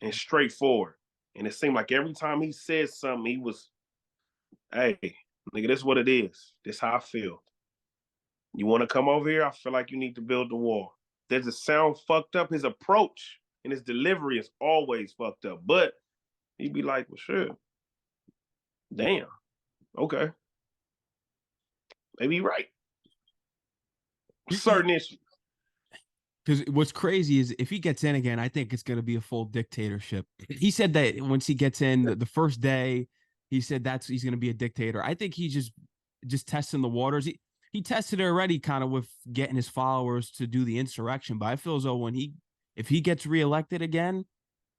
and straightforward. And it seemed like every time he said something, he was, hey, nigga, this is what it is. This is how I feel. You want to come over here? I feel like you need to build the wall. Does it sound fucked up? His approach and his delivery is always fucked up. But he'd be like, well, sure. Damn. Okay. Maybe you're right. Certain issues. Because what's crazy is if he gets in again, I think it's going to be a full dictatorship. He said that once he gets in the first day, he said he's going to be a dictator. I think he's just testing the waters. He tested it already kind of with getting his followers to do the insurrection. But I feel as though if he gets reelected again,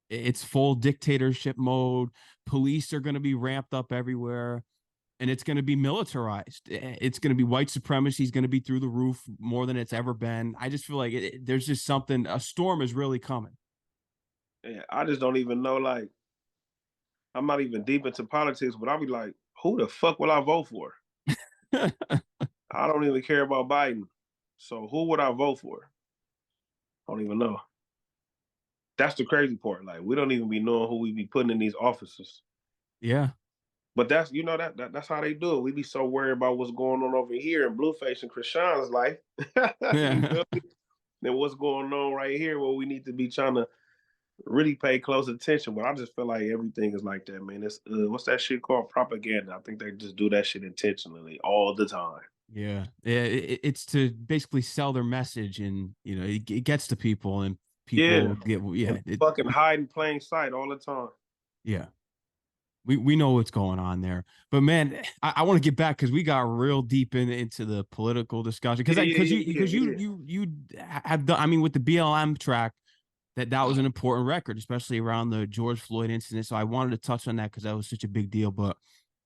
it's full dictatorship mode. Police are going to be ramped up everywhere. And it's going to be militarized. It's going to be white supremacy is going to be through the roof more than it's ever been. I just feel like there's just something, a storm is really coming. Yeah, I just don't even know, like, I'm not even deep into politics, but I'll be like, who the fuck will I vote for? I don't even care about Biden. So who would I vote for? I don't even know. That's the crazy part. Like, we don't even be knowing who we be putting in these offices. Yeah. But that's, you know, that's how they do it. We be so worried about what's going on over here in Blueface and Krishan's life. Yeah. Then what's going on right here where we need to be trying to really pay close attention. But I just feel like everything is like that, man. It's what's that shit called? Propaganda. I think they just do that shit intentionally all the time. Yeah. It's to basically sell their message, and it gets to people, and people get fucking hide in plain sight all the time. Yeah. We know what's going on there. But man, I want to get back because we got real deep into the political discussion. Because you have done, I mean, with the BLM track, that was an important record, especially around the George Floyd incident. So I wanted to touch on that because that was such a big deal. But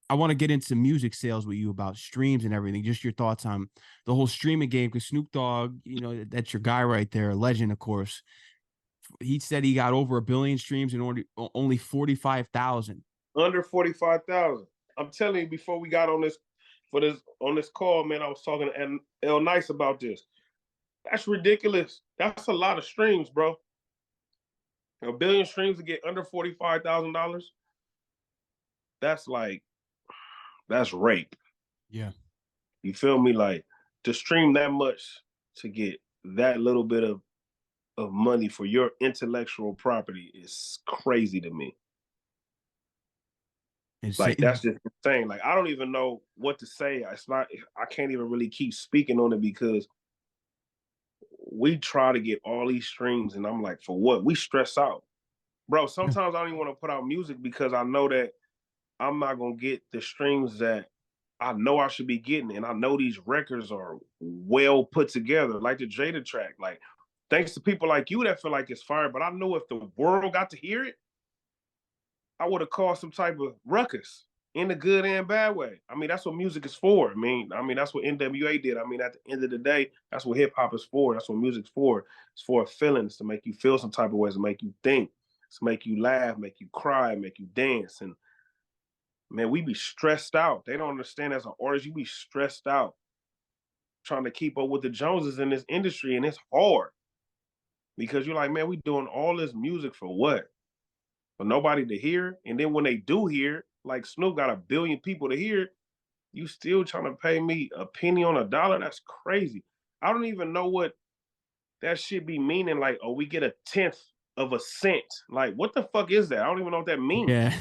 I want to get into music sales with you about streams and everything. Just your thoughts on the whole streaming game. Because Snoop Dogg, that's your guy right there, a legend, of course. He said he got over 1 billion streams and only 45,000. Under 45,000. I'm telling you, before we got on this call, man, I was talking to L Nice about this. That's ridiculous. That's a lot of streams, bro. 1 billion streams to get under $45,000. That's rape. Yeah. You feel me? Like, to stream that much to get that little bit of money for your intellectual property is crazy to me. Like, that's just insane. Like, I don't even know what to say. I can't even really keep speaking on it because we try to get all these streams and I'm like, for what? We stress out. Bro, sometimes I don't even want to put out music because I know that I'm not going to get the streams that I know I should be getting, and I know these records are well put together, like the Jada track. Like, thanks to people like you that feel like it's fire, but I know if the world got to hear it, I would have caused some type of ruckus in the good and bad way. I mean, that's what music is for. I mean, that's what NWA did. I mean, at the end of the day, that's what hip hop is for. That's what music's for. It's for feelings, to make you feel some type of ways, to make you think, to make you laugh, make you cry, make you dance. And man, we be stressed out. They don't understand, as an artist, you be stressed out trying to keep up with the Joneses in this industry, and it's hard because you're like, man, we doing all this music for what? For nobody to hear. And then when they do hear, like Snoop got 1 billion people to hear, you still trying to pay me a penny on a dollar? That's crazy. I don't even know what that should be meaning. Like, oh, we get 1/10 of a cent. Like, what the fuck is that? I don't even know what that means. Yeah,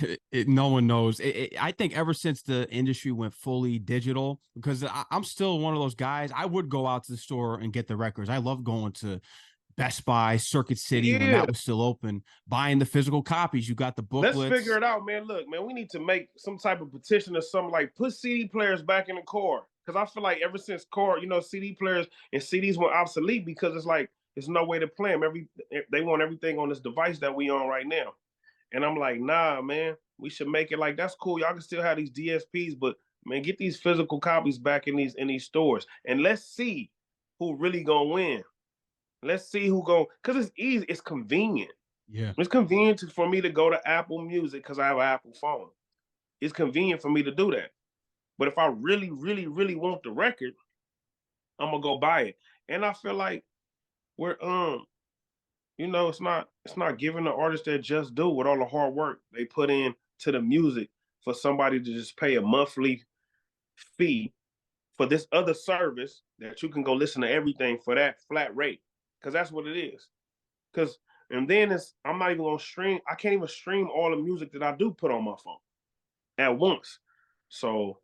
no one knows. I think ever since the industry went fully digital, because I'm still one of those guys. I would go out to the store and get the records. I love going to Best Buy, Circuit City when Yeah. that was still open, buying the physical copies. You got the Let's figure booklets. it out, man. Look, man, we need to make some type of petition or something, like put CD players back in the car. Because I feel like ever since CD players and CDs went obsolete, because it's like there's no way to play them. They want everything on this device that we on right now. And I'm like, nah, man, we should make it like, that's cool. Y'all can still have these DSPs, but man, get these physical copies back in these stores. And let's see who really gonna win. Let's see who go, because it's easy, it's convenient. Yeah. It's convenient for me to go to Apple Music because I have an Apple phone. It's convenient for me to do that. But if I really, really, really want the record, I'm gonna go buy it. And I feel like we're it's not giving the artists their just due with all the hard work they put in to the music, for somebody to just pay a monthly fee for this other service that you can go listen to everything for that flat rate. Cause that's what it is. Cause and then I'm not even gonna stream. I can't even stream all the music that I do put on my phone at once. So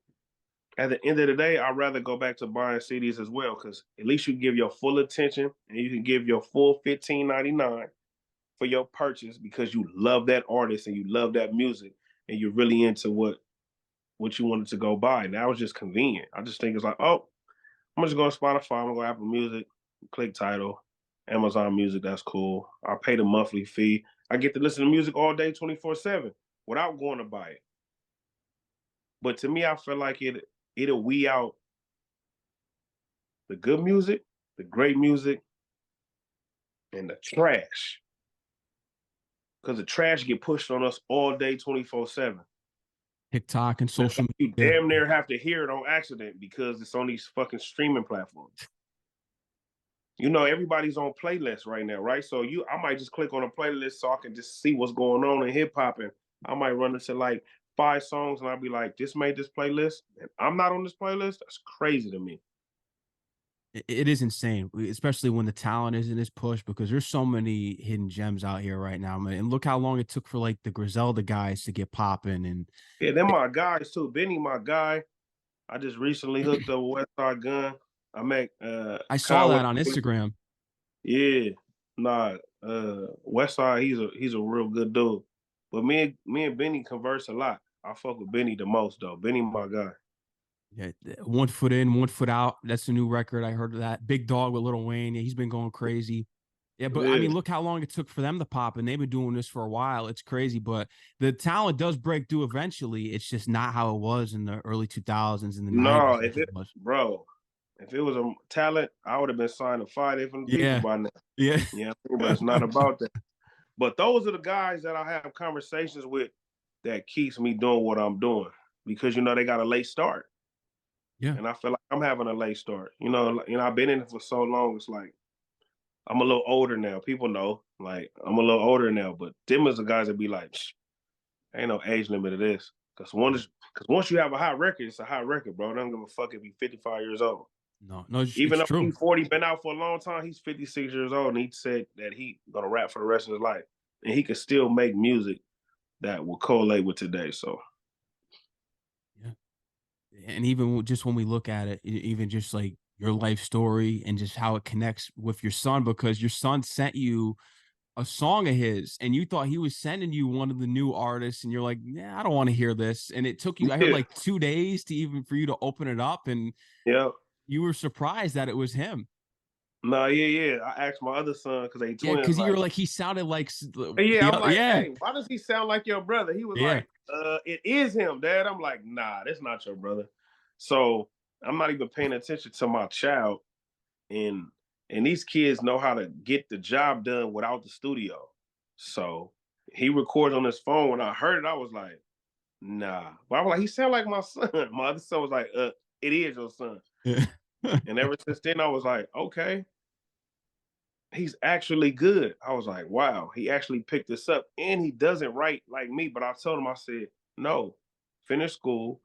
at the end of the day, I'd rather go back to buying CDs as well, because at least you give your full attention and you can give your full $15.99 for your purchase, because you love that artist and you love that music and you're really into what you wanted to go buy. Now it's just convenient. I just think it's like, oh, I'm just going to Spotify, I'm going to go Apple Music, click title, Amazon Music, that's cool. I pay the monthly fee. I get to listen to music all day, 24/7, without going to buy it. But to me, I feel like it'll weed out the good music, the great music, and the trash. Because the trash get pushed on us all day, 24/7. TikTok and social You media. damn near have to hear it on accident because it's on these fucking streaming platforms. Everybody's on playlists right now, right? So I might just click on a playlist so I can just see what's going on in hip hop, and I might run into like 5 songs, and I'll be like, this made this playlist, and I'm not on this playlist. That's crazy to me. It is insane, especially when the talent is in this push, because there's so many hidden gems out here right now, man. And look how long it took for like the Griselda guys to get popping. And Yeah, they're my guys too. Benny, my guy. I just recently hooked up with Westside Gun. I met I saw Conway. that on Instagram. Yeah, nah, Westside, he's a real good dude. But me and Benny converse a lot. I fuck with Benny the most though. Benny my guy. Yeah, 1 foot in, 1 foot out. That's the new record. I heard of that. Big Dog with Lil Wayne. Yeah, he's been going crazy. Yeah, but I Yeah. mean, look how long it took for them to pop, and they've been doing this for a while. It's crazy, but the talent does break through eventually. It's just not how it was in the early 2000s and the No, 90s like it was. if it was a talent, I would have been signed to 5 different people Yeah, by now. yeah. Yeah, but it's not about that. But those are the guys that I have conversations with that keeps me doing what I'm doing, because they got a late start. Yeah. And I feel like I'm having a late start. I've been in it for so long. It's like I'm a little older now. People know, like, I'm a little older now. But them is the guys that be like, ain't no age limit to this. Because once you have a hot record, it's a hot record, bro. I don't give a fuck if you're 55 years old. No, Even it's though true. he's 40, been out for a long time, he's 56 years old, and he said that he gonna rap for the rest of his life, and he could still make music that will correlate with today. So Yeah. And even just when we look at it, even just like your life story and just how it connects with your son, because your son sent you a song of his and you thought he was sending you one of the new artists and you're like, yeah, I don't want to hear this. And it took you, I heard Yeah, like 2 days to even for you to open it up and yeah. you were surprised that it was him. No, yeah. I asked my other son because they Yeah, twins. because you Like, were like, he sounded like yeah, I'm like, yeah, hey, why does he sound like your brother? He was yeah, like, it is him, Dad. I'm like, nah, that's not your brother. So I'm not even paying attention to my child, and these kids know how to get the job done without the studio. So he records on his phone. When I heard it, I was like, nah. But I was like, he sound like my son. My other son was like, it is your son. yeah. And ever since then, I was like, okay, he's actually good. I was like, wow, he actually picked this up and he doesn't write like me. But I told him, I said, no, finish school,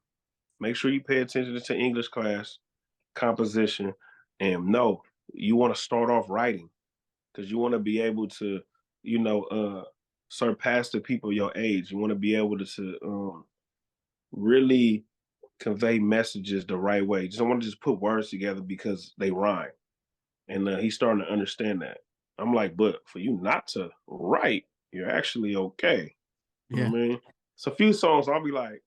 make sure you pay attention to English class, composition, and no, you want to start off writing because you want to be able to, you know, surpass the people your age. You want to be able to really convey messages the right way. You don't want to just put words together because they rhyme. And he's starting to understand that. I'm like, but for you not to write, you're actually okay. You know Yeah. what I mean? It's a few songs I'll be like,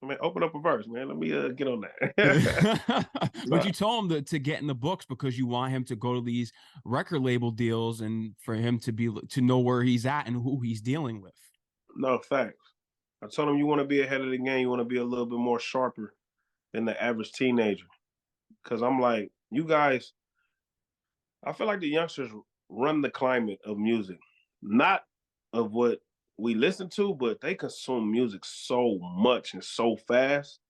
man, open up a verse, man. Let me get on that. But Nah, you told him to get in the books because you want him to go to these record label deals and for him to know where he's at and who he's dealing with. no facts. I told him you want to be ahead of the game. You want to be a little bit more sharper than the average teenager. Cause I'm like, you guys, I feel like the youngsters run the climate of music, not of what we listen to, but they consume music so much and so fast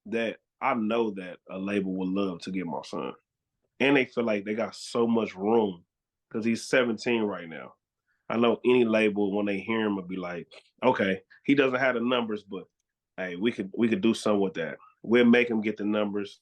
that I know that a label would love to get my son. And they feel like they got so much room because he's 17 right now. I know any label when they hear him would be like, okay, he doesn't have the numbers, but hey, we could do something with that. We'll make him get the numbers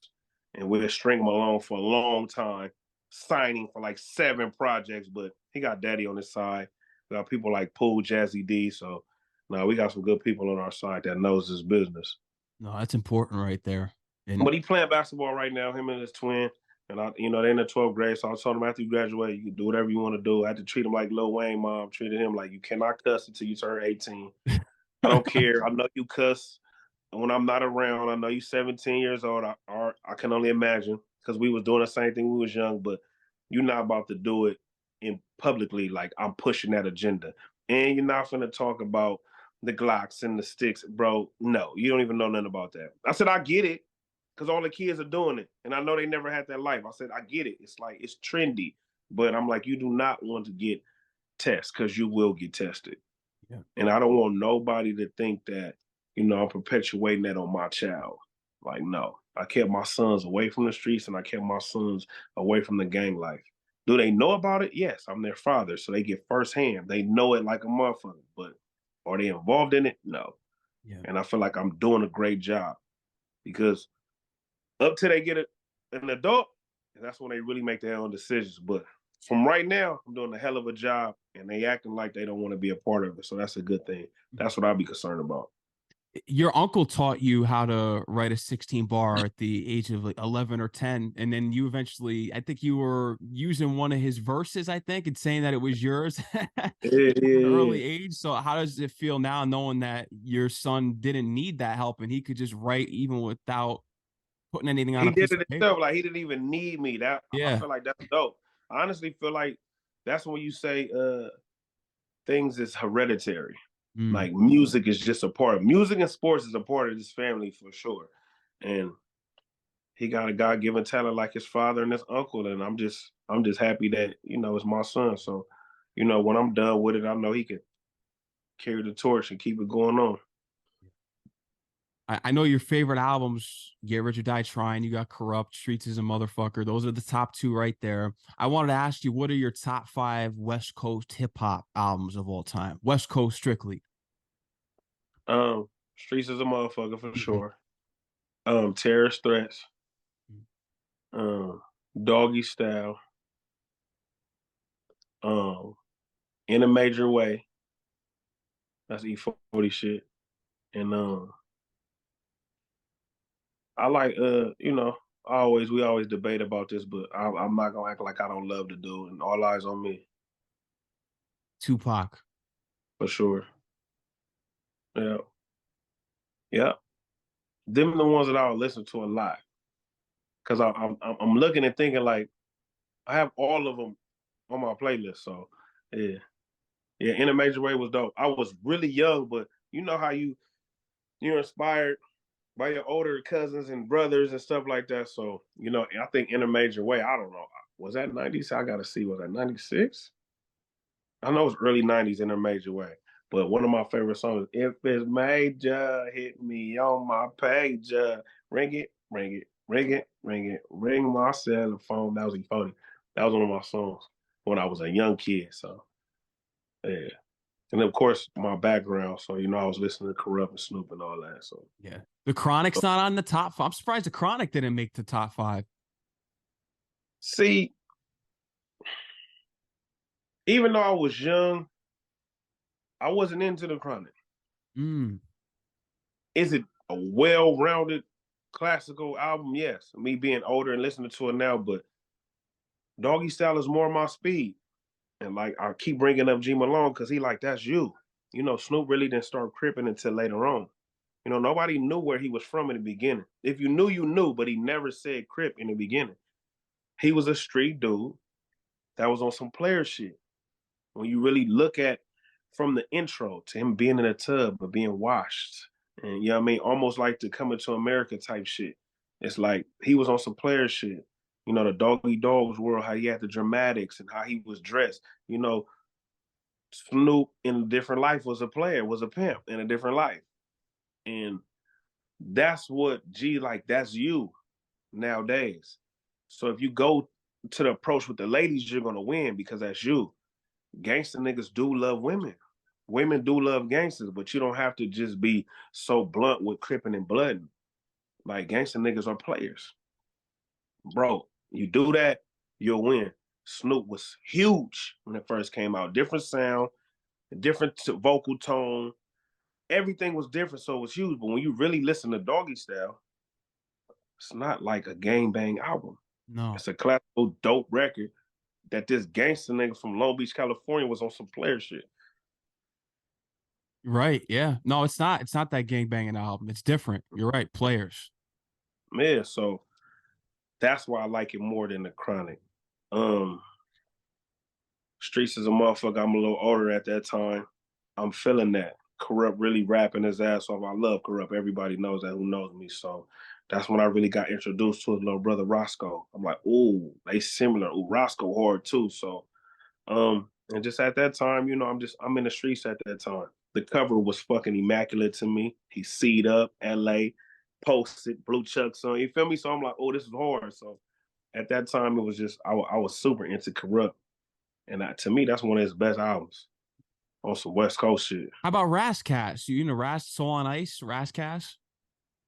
and we'll string him along for a long time, signing for like 7 projects, but he got daddy on his side. We got people like Pool Jazzy D. So now we got some good people on our side that knows his business. No, that's important right there. And But he playing basketball right now, him and his twin. And they're in the 12th grade. So I told him after you graduate, you can do whatever you want to do. I had to treat him like Lil Wayne mom treated him like you cannot cuss until you turn 18. I don't care. I know you cuss when I'm not around. I know you 17 years old. I can only imagine because we was doing the same thing when we was young, but you're not about to do it in publicly like I'm pushing that agenda. And you're not going to talk about the Glocks and the sticks, bro. No, you don't even know nothing about that. I said, I get it because all the kids are doing it. And I know they never had that life. I said, I get it. It's like, it's trendy. But I'm like, you do not want to get tested because you will get tested. yeah. And I don't want nobody to think that, I'm perpetuating that on my child. Like, no, I kept my sons away from the streets and I kept my sons away from the gang life. Do they know about it? Yes, I'm their father. So they get firsthand. They know it like a motherfucker. But are they involved in it? No. Yeah. And I feel like I'm doing a great job because up till they get an adult, and that's when they really make their own decisions. But from right now, I'm doing a hell of a job, and they acting like they don't want to be a part of it. So that's a good thing. That's what I'd be concerned about. Your uncle taught you how to write a 16 bar at the age of like 11 or 10. And then you eventually, I think you were using one of his verses, I think, and saying that it was yours at Yeah, an yeah, early age. So how does it feel now knowing that your son didn't need that help and he could just write even without putting anything on he a did piece of it paper? himself. Like he didn't even need me. That I Yeah. feel like that's dope. I honestly feel like that's when you say things is hereditary. Mm. Like music is just a part of music and sports is a part of this family for sure. And he got a God given talent like his father and his uncle, and I'm just happy that it's my son. So, when I'm done with it, I know he can carry the torch and keep it going on. I know your favorite albums, Get Rich or Die Trying, you got Corrupt, Streets is a Motherfucker. Those are the top two right there. I wanted to ask you, what are your top 5 West Coast hip hop albums of all time? West Coast strictly. Streets is a motherfucker for Mhm. sure. Terrorist threats. Um, Doggy style. Um, in a major way. That's E40 shit. And I like we always debate about this, but I'm not gonna act like I don't love the dude and all eyes on me. Tupac. for sure. Yeah, yeah. Them are the ones that I'll listen to a lot because I'm looking and thinking like I have all of them on my playlist. So yeah, yeah. In a Major Way was dope. I was really young, but you know how you're inspired by your older cousins and brothers and stuff like that. So I think in a Major Way. I don't know. Was that '90s? I gotta see. Was that '96? I know it's early '90s in a Major Way. But one of my favorite songs, if it's major, hit me on my page. Ring it, ring it, ring it, ring it, ring my cell phone. That was E40. That was one of my songs when I was a young kid. So yeah. And of course my background. So I was listening to Corrupt and Snoop and all that. So Yeah. The Chronic's not on the top 5. I'm surprised the Chronic didn't make the top 5. see, even though I was young, I wasn't into the Chronic. Mm. Is it a well-rounded classical album? Yes. Me being older and listening to it now, but Doggy Style is more my speed. And like I keep bringing up G Malone because he like, that's you. Snoop really didn't start cripping until later on. Nobody knew where he was from in the beginning. If you knew, you knew, but he never said Crip in the beginning. He was a street dude that was on some player shit. When you really look at from the intro to him being in a tub or being washed, and you know what I mean, almost like the Coming to America type shit. It's like he was on some player shit. The Doggy Dogs world, how he had the dramatics and how he was dressed. Snoop in a different life was a player, was a pimp in a different life. And that's what that's you nowadays. So if you go to the approach with the ladies, you're gonna win because that's you. Gangster niggas do love women. Women do love gangsters, but you don't have to just be so blunt with cripping and blooding. Like gangster niggas are players. Bro, you do that, you'll win. Snoop was huge when it first came out. Different sound, different vocal tone. Everything was different, so it was huge. But when you really listen to Doggy Style, it's not like a gang bang album. No. It's a classical dope record that this gangster nigga from Long Beach, California was on some player shit. Right. Yeah. No, it's not. It's not that gang banging album. It's different. You're right. Players. Yeah, so that's why I like it more than the Chronic. Um, Streets is a motherfucker. I'm a little older at that time. I'm feeling that. Corrupt really rapping his ass off. I love Corrupt. Everybody knows that who knows me. So that's when I really got introduced to his little brother Roscoe. I'm like, ooh, they similar. Ooh, Roscoe hard too. So and just at that time, I'm in the streets at that time. The cover was fucking immaculate to me. He C'd up, LA, posted, blue chucks on. You feel me? So I'm like, oh, this is hard. So at that time, it was just I was super into Corrupt, and to me, that's one of his best albums on some West Coast shit. How about Rascast? You know Ras Soul on Ice, Rascast?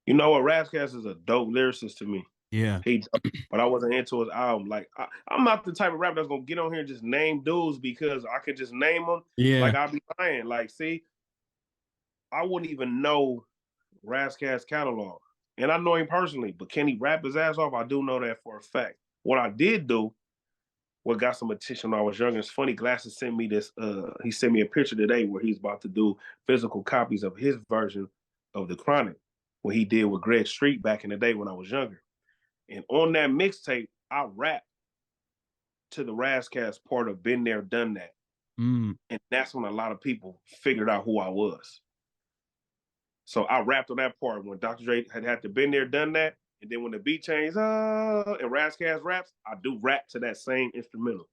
You know what? Razzcast is a dope lyricist to me. Yeah. But I wasn't into his album. Like I'm not the type of rapper that's gonna get on here and just name dudes because I could just name them. Yeah. Like I'll be lying. Like, see, I wouldn't even know Razzcast catalog, and I know him personally. But can he rap his ass off? I do know that for a fact. What I did do, what got some attention when I was younger, it's funny. Glasses sent me this. He sent me a picture today where he's about to do physical copies of his version of the Chronic, what he did with Greg Street back in the day when I was younger. And on that mixtape, I rapped to the Razzcast part of Been There, Done That. Mm. And that's when a lot of people figured out who I was. So I rapped on that part when Dr. Dre had to Been There, Done That. And then when the beat changed, and Razzcast raps, I do rap to that same instrumental.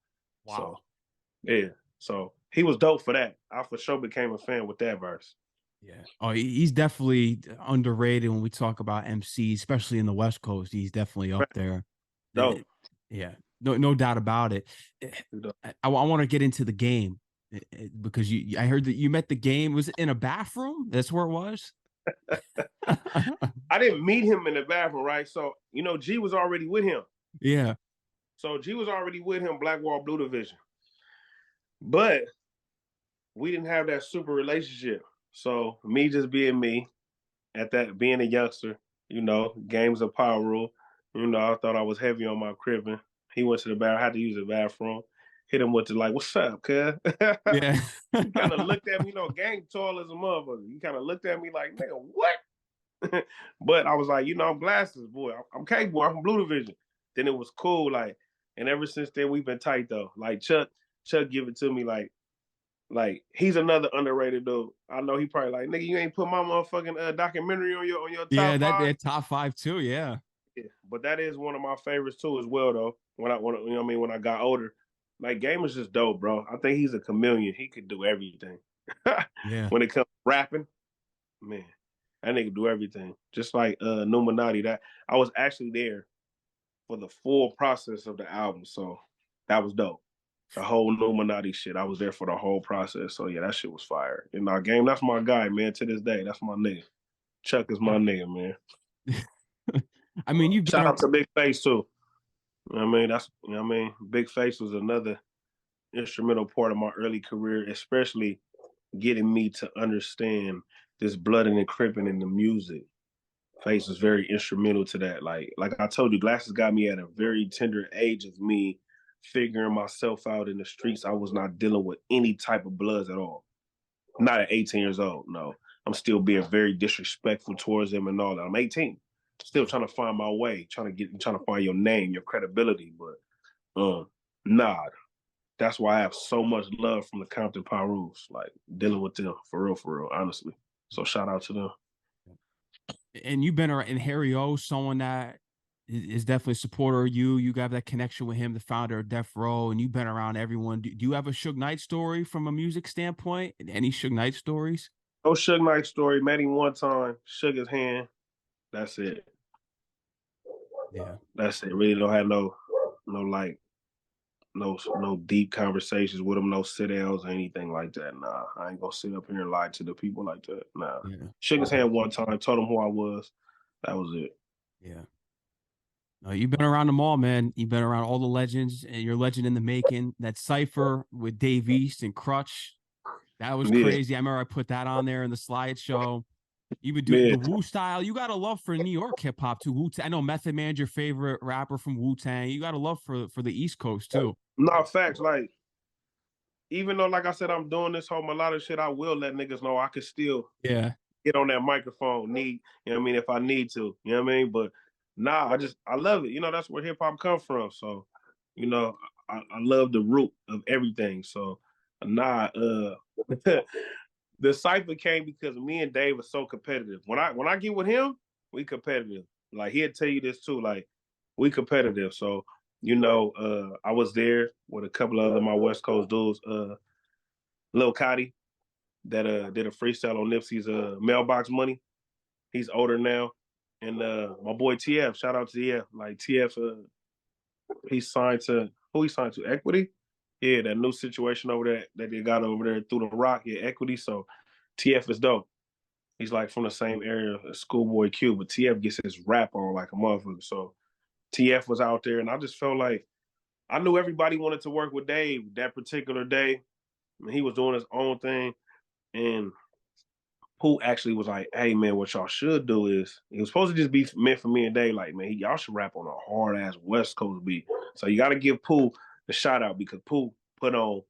Wow. So, yeah. So he was dope for that. I for sure became a fan with that verse. Yeah. Oh, he's definitely underrated when we talk about MC, especially in the West Coast. He's definitely up there. Dope. Yeah. No doubt about it. I want to get into the game because I heard that you met the game. Was it in a bathroom? That's where it was. I didn't meet him in the bathroom, right? So, G was already with him. Yeah. So G was already with him, Black Wall Blue Division. But we didn't have that super relationship. So me just being me, at that being a youngster, games of power rule. I thought I was heavy on my cribbing. He went to the bathroom, I had to use the bathroom. hit him with the like, "What's up, cuz?" Yeah. He kind of looked at me, gang tall as a motherfucker. He kind of looked at me like, "Nigga, what?" But I was like, I'm glasses, boy. I'm K-Boy. I'm from Blue Division. Then it was cool, like, and ever since then we've been tight though. Like Chuck give it to me like he's another underrated dude. I know he probably like, nigga, you ain't put my motherfucking documentary on your Yeah, top five. that top five too. Yeah. Yeah, but that is one of my favorites too as well though. When I got older, like Game is just dope, bro. I think he's a chameleon. He could do everything. Yeah. When it comes to rapping, man, that nigga do everything. Just like Numinati. That I was actually there for the full process of the album, so that was dope. The whole Illuminati shit. I was there for the whole process. So yeah, that shit was fire. In our game, that's my guy, man. To this day, that's my nigga. Chuck is my nigga, man. I mean, you've Shout been out to Big Face too. You know what I mean? That's Big Face was another instrumental part of my early career, especially getting me to understand this blood and cripping in the music. Face was very instrumental to that. Like I told you, Glasses got me at a very tender age of me figuring myself out in the streets. I was not dealing with any type of bloods at all. Not at 18 years old, no. I'm still being very disrespectful towards them and all that. I'm 18, still trying to find my way, trying to find your name, your credibility. But nah, that's why I have so much love from the Compton Pyrus, like dealing with them for real, honestly. So shout out to them. and you've been around, and Harry O, someone that is definitely a supporter of you. You got that connection with him, the founder of Death Row, and you've been around everyone. Do you have a Suge Knight story from a music standpoint? Any Suge Knight stories? No Suge Knight story. Met him one time, shook his hand. That's it. Yeah. That's it. Really don't have no like no deep conversations with him, no sit downs or anything like that. Nah, I ain't gonna sit up here and lie to the people like that. Nah. Yeah. Shook his hand one time, told him who I was. That was it. Yeah. No, you've been around them all, man. You've been around all the legends, and you're a legend in the making. That cipher with Dave East and Crutch, that was Yeah, crazy. I remember I put that on there in the slideshow. You would do yeah. the Wu style. You got a love for New York hip hop too. Wu. I know Method Man's your favorite rapper from Wu Tang. You got a love for the East Coast too. No facts. Like even though, like I said, I'm doing this whole melodic shit, I will let niggas know I can still Yeah. get on that microphone. If I need to. You know what I mean? But nah, I love it. That's where hip hop comes from. So, I love the root of everything. So nah, the cipher came because me and Dave are so competitive. When I get with him, we competitive. Like he'll tell you this too. Like we competitive. So I was there with a couple of my West Coast dudes. Lil Cotty that did a freestyle on Nipsey's Mailbox Money. He's older now, and my boy TF. Shout out to TF. Like TF, he signed to who he signed to Equity. Yeah, that new situation over there that they got over there through the rock. Yeah, Equity. So TF is dope. He's like from the same area as Schoolboy Q, but TF gets his rap on like a motherfucker. So TF was out there, and I just felt like I knew everybody wanted to work with Dave that particular day. He was doing his own thing, and Pooh actually was like, "Hey man, what y'all should do is it was supposed to just be meant for me and Dave. Like man, y'all should rap on a hard ass West Coast beat. So you got to give Pooh the shout out because Pooh put on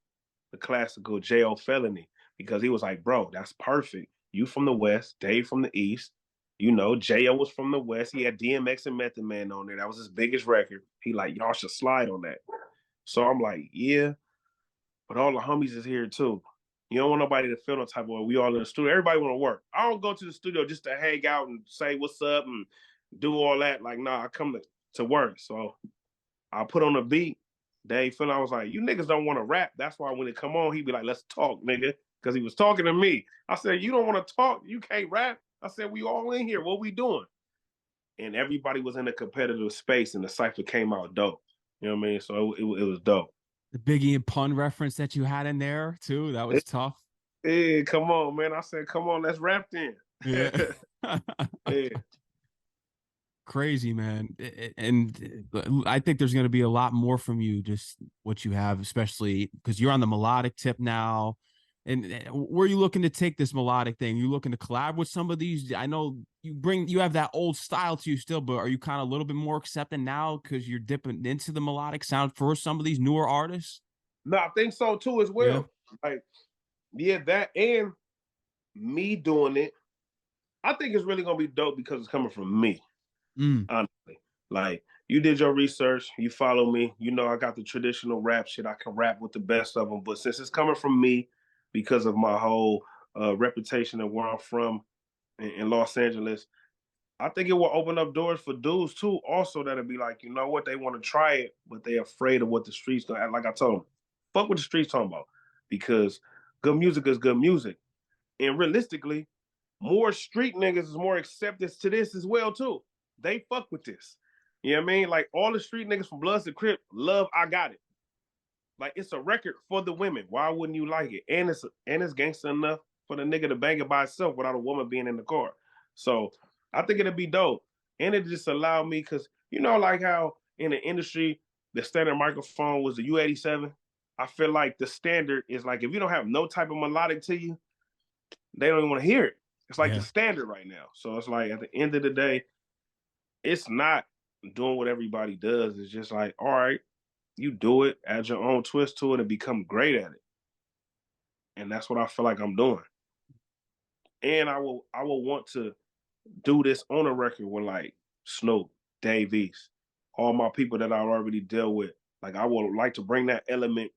the classical J.O. Felony because he was like, bro, that's perfect. You from the West, Dave from the East. J.O. was from the West. He had DMX and Method Man on there. That was his biggest record. He like, y'all should slide on that. So I'm like, yeah, but all the homies is here too. You don't want nobody to feel no type of way. We all in the studio. Everybody want to work. I don't go to the studio just to hang out and say what's up and do all that. Like, nah, I come to work. So I put on a beat. Dave Phil, I was like, you niggas don't want to rap. That's why when it come on, he'd be like, let's talk, nigga. Because he was talking to me. I said, you don't want to talk? You can't rap? I said, we all in here. What we doing? And everybody was in a competitive space and the cipher came out dope. You know what I mean? So it was dope. The Biggie and Pun reference that you had in there too, that was tough. Yeah, come on, man. I said, come on, let's rap then. Yeah. Yeah. Crazy, man. And I think there's going to be a lot more from you, just what you have, especially because you're on the melodic tip now. And where are you looking to take this melodic thing? You looking to collab with some of these? I know you have that old style to you still, but are you kind of a little bit more accepting now because you're dipping into the melodic sound for some of these newer artists? No, I think so too as Yeah. well. Like, yeah, that and me doing it. I think it's really gonna be dope because it's coming from me. Mm. Honestly, like you did your research, you follow me. You know, I got the traditional rap shit. I can rap with the best of them. But since it's coming from me, because of my whole reputation and where I'm from in Los Angeles, I think it will open up doors for dudes too. Also, that'll be like, you know what, they want to try it, but they're afraid of what the streets gonna. Like I told them, fuck what the streets talking about, because good music is good music, and realistically, more street niggas is more acceptance to this as well too. They fuck with this. You know what I mean? Like all the street niggas from Bloods to Crip love I Got It. Like it's a record for the women. Why wouldn't you like it? And it's gangster enough for the nigga to bang it by itself without a woman being in the car. So I think it'd be dope. And it just allowed me, cause you know, like how in the industry the standard microphone was the U87. I feel like the standard is like if you don't have no type of melodic to you, they don't even want to hear it. It's like the Yeah. standard right now. So it's like at the end of the day, it's not doing what everybody does. It's just like, all right, you do it, add your own twist to it, and become great at it. And that's what I feel like I'm doing. And I will want to do this on a record with like Snoop, Dave East, all my people that I already dealt with. Like I would like to bring that element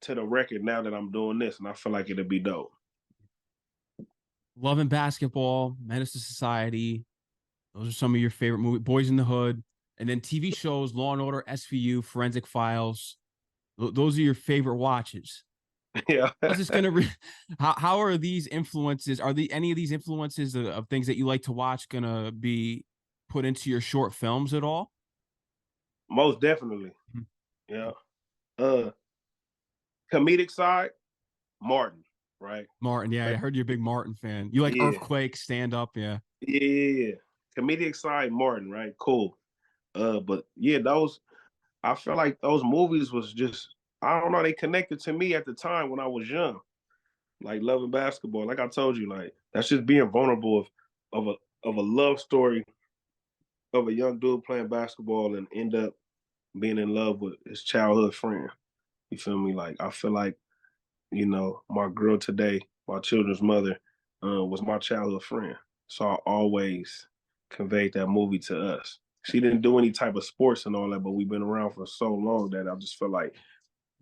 to the record now that I'm doing this, and I feel like it'll be dope. Love and Basketball, Menace to Society. Those are some of your favorite movies. Boys in the Hood, and then TV shows: Law and Order, SVU, Forensic Files. Those are your favorite watches. Yeah. How's this gonna? How are these influences? Are the any of these influences of things that you like to watch gonna be put into your short films at all? Most definitely. Yeah. Uh Comedic side, Martin, right? Martin, yeah, I Like, heard you're a big Martin fan. You like yeah. Earthquake, stand up, yeah. Yeah. Comedic side, Martin, right? Cool. But yeah, those I feel like those movies was just I don't know, they connected to me at the time when I was young. Like loving basketball. Like I told you, like that's just being vulnerable of a love story of a young dude playing basketball and end up being in love with his childhood friend. You feel me? Like I feel like, you know, my girl today, my children's mother, was my childhood friend. So I always conveyed that movie to us. She didn't do any type of sports and all that, but we've been around for so long that I just feel like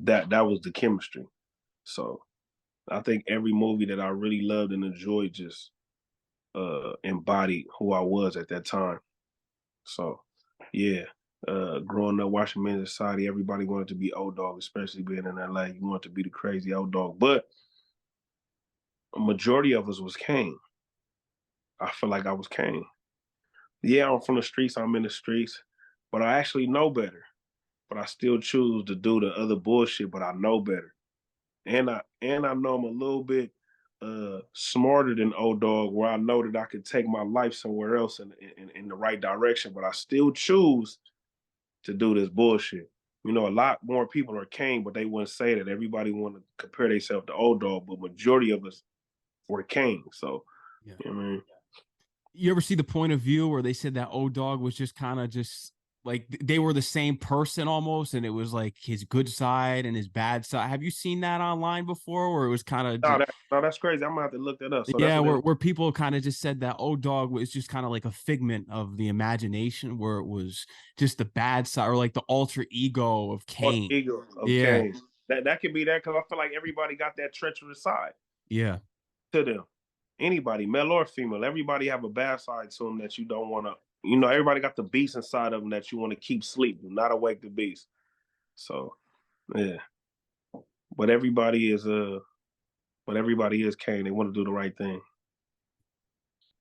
that was the chemistry. So I think every movie that I really loved and enjoyed just embodied who I was at that time. So yeah. Growing up watching Men in Society, everybody wanted to be old dog, especially being in LA. You want to be the crazy old dog. But a majority of us was Kane. I feel like I was Kane. Yeah, I'm from the streets, I'm in the streets, but I actually know better. But I still choose to do the other bullshit, but I know better. And I know I'm a little bit smarter than old dog, where I know that I could take my life somewhere else in the right direction, but I still choose to do this bullshit. You know, a lot more people are Kane, but they wouldn't say that. Everybody want to compare themselves to old dog, but majority of us were Kane. So, Yeah. you know what I mean? You ever see the point of view where they said that O Dog was just kind of just like they were the same person almost, and it was like his good side and his bad side. Have you seen that online before, where it was kind of No, just no, that's crazy. I'm gonna have to look that up. So that's yeah, what where they're where people kind of just said that O Dog was just kind of like a figment of the imagination, where it was just the bad side or like the alter ego of called Kane. ego of Yeah, Kane. That could be that because I feel like everybody got that treacherous side yeah, to them. Anybody, male or female, everybody have a bad side to them that you don't want to. You know, everybody got the beast inside of them that you want to keep sleep, not awake the beast. So yeah, but everybody is Kane. They want to do the right thing.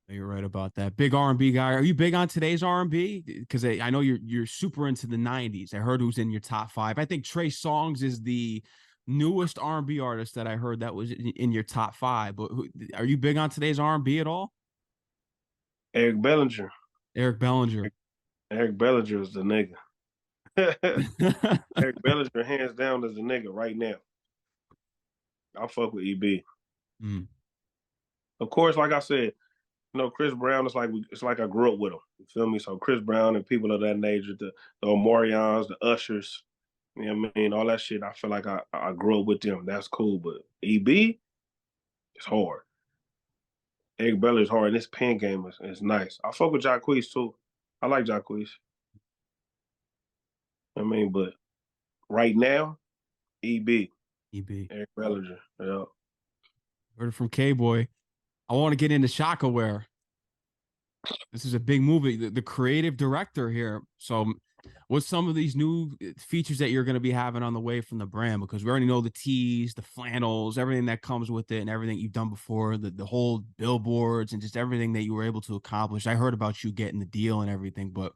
you're right about that. Big R&B guy. Are you big on today's R&B? Because I know you're super into the '90s. I heard who's in your top five. I think Trey Songz is the newest R&B artist that I heard that was in your top five. But are you big on today's R&B at all? Eric Bellinger. Eric Bellinger. Eric Bellinger is the nigga. Eric Bellinger, hands down, is the nigga right now. I fuck with EB. Mm. Of course, like I said, you know, Chris Brown is it's like I grew up with him. You feel me? So Chris Brown and people of that nature, the Omarions, the Ushers, You know what I mean? All that shit, I feel like I grew up with them. That's cool. But EB, it's hard. Eric Beller's is hard, and this pen game is nice. I fuck with Jacquees too. I like Jacquees. I mean, but right now, EB, EB. Eric Bellinger. Yeah. Heard it from K-Boy. I want to get into Shaka Wear. This is a big movie. The creative director here. So, what's some of these new features that you're going to be having on the way from the brand? Because we already know the tees, the flannels, everything that comes with it, and everything you've done before, the whole billboards, and just everything that you were able to accomplish. I heard about you getting the deal and everything, but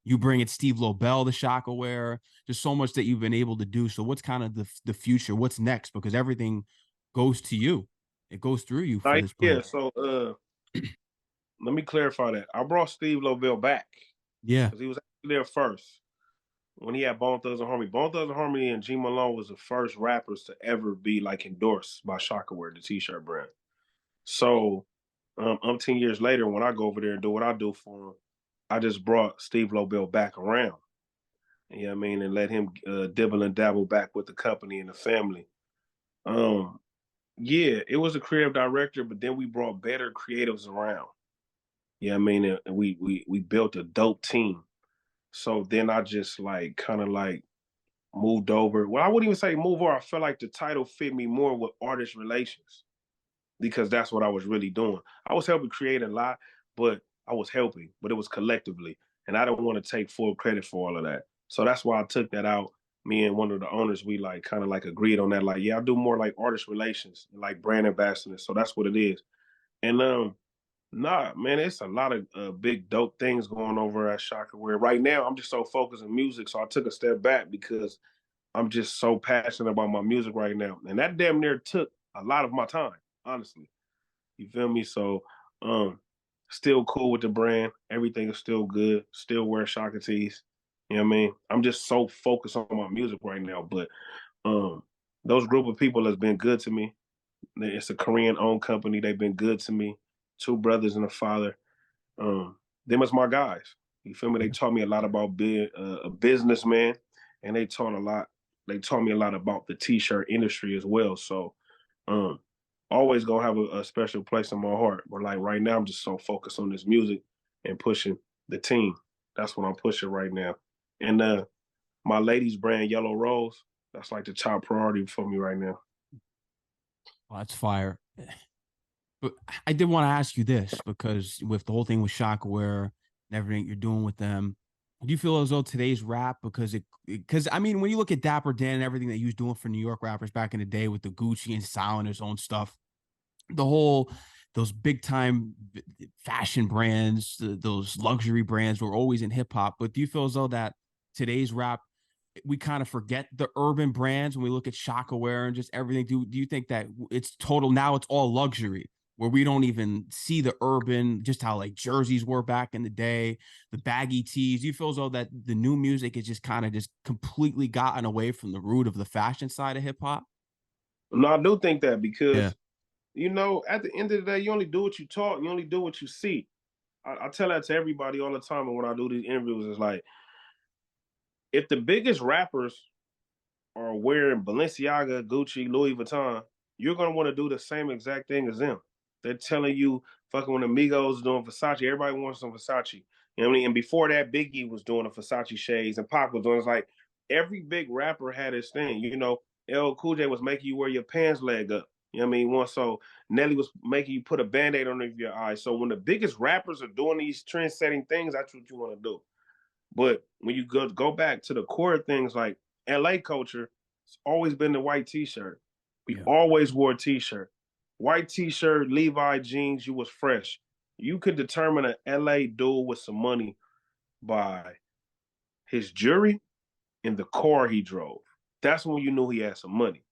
you bring it Steve Lobel, the Shaka Wear, just so much that you've been able to do. So, what's kind of the future? What's next? Because everything goes to you. It goes through you for Like, this yeah, brand. so let me clarify that. I brought Steve Lobel back Yeah. because he was actually there first when he had Bone Thugs and Harmony. Bone Thugs and Harmony and G Malone was the first rappers to ever be like endorsed by Shaka Wear, the t-shirt brand. So 10 years later, when I go over there and do what I do for him, I just brought Steve Lobel back around. You know what I mean? And let him dibble and dabble back with the company and the family. Um, yeah, it was a creative director, but then we brought better creatives around. Yeah, I mean, and we built a dope team. So then I just like kind of like moved over. Well, I wouldn't even say move over. I felt like the title fit me more with artist relations because that's what I was really doing. I was helping create a lot, but I was helping, but it was collectively. And I don't want to take full credit for all of that. So that's why I took that out. Me and one of the owners, we like kind of like agreed on that. Like, yeah, I do more like artist relations, like brand ambassadors. So that's what it is. And nah, man, it's a lot of big dope things going over at Shaka. Where right now I'm just so focused on music, so I took a step back because I'm just so passionate about my music right now, and that damn near took a lot of my time, honestly. You feel me? So, um, still cool with the brand. Everything is still good. Still wear Shaka tees. You know what I mean? I'm just so focused on my music right now. But um, those group of people has been good to me. It's a Korean-owned company. They've been good to me. Two brothers and a father. Them as my guys. You feel me? They taught me a lot about being a businessman, and they taught a lot. They taught me a lot about the t-shirt industry as well. So, um, always gonna have a special place in my heart. But like right now, I'm just so focused on this music and pushing the team. That's what I'm pushing right now. And my ladies brand Yellow Rose. That's like the top priority for me right now. Well, that's fire. But I did want to ask you this because with the whole thing with Shockaware and everything you're doing with them, do you feel as though today's rap because I mean when you look at Dapper Dan and everything that he was doing for New York rappers back in the day with the Gucci and Style and his own stuff, the whole those big time fashion brands, those luxury brands were always in hip hop. But do you feel as though that today's rap we kind of forget the urban brands when we look at Shockaware and just everything? Do you think that it's total now it's all luxury where we don't even see the urban, just how like jerseys were back in the day, the baggy tees? Do you feel as though that the new music is just kind of just completely gotten away from the root of the fashion side of hip hop? No, I do think that Yeah. because at the end of the day, you only do what you talk, you only do what you see. I tell that to everybody all the time. And when I do these interviews, it's like if the biggest rappers are wearing Balenciaga, Gucci, Louis Vuitton, you're gonna want to do the same exact thing as them. They're telling you fucking when Amigos doing Versace, everybody wants some Versace. You know what I mean? And before that, Biggie was doing the Versace shades and Pac was doing it's like every big rapper had his thing. L. Cool J was making you wear your pants leg up. You know what I mean? So Nelly was making you put a band-aid under your eyes. So when the biggest rappers are doing these trend-setting things, that's what you want to do. But when you go back to the core things like LA culture, it's always been the white t-shirt. We Yeah. always wore a t-shirt. White t-shirt, Levi jeans, you was fresh. You could determine an LA dude with some money by his jewelry and the car he drove. That's when you knew he had some money.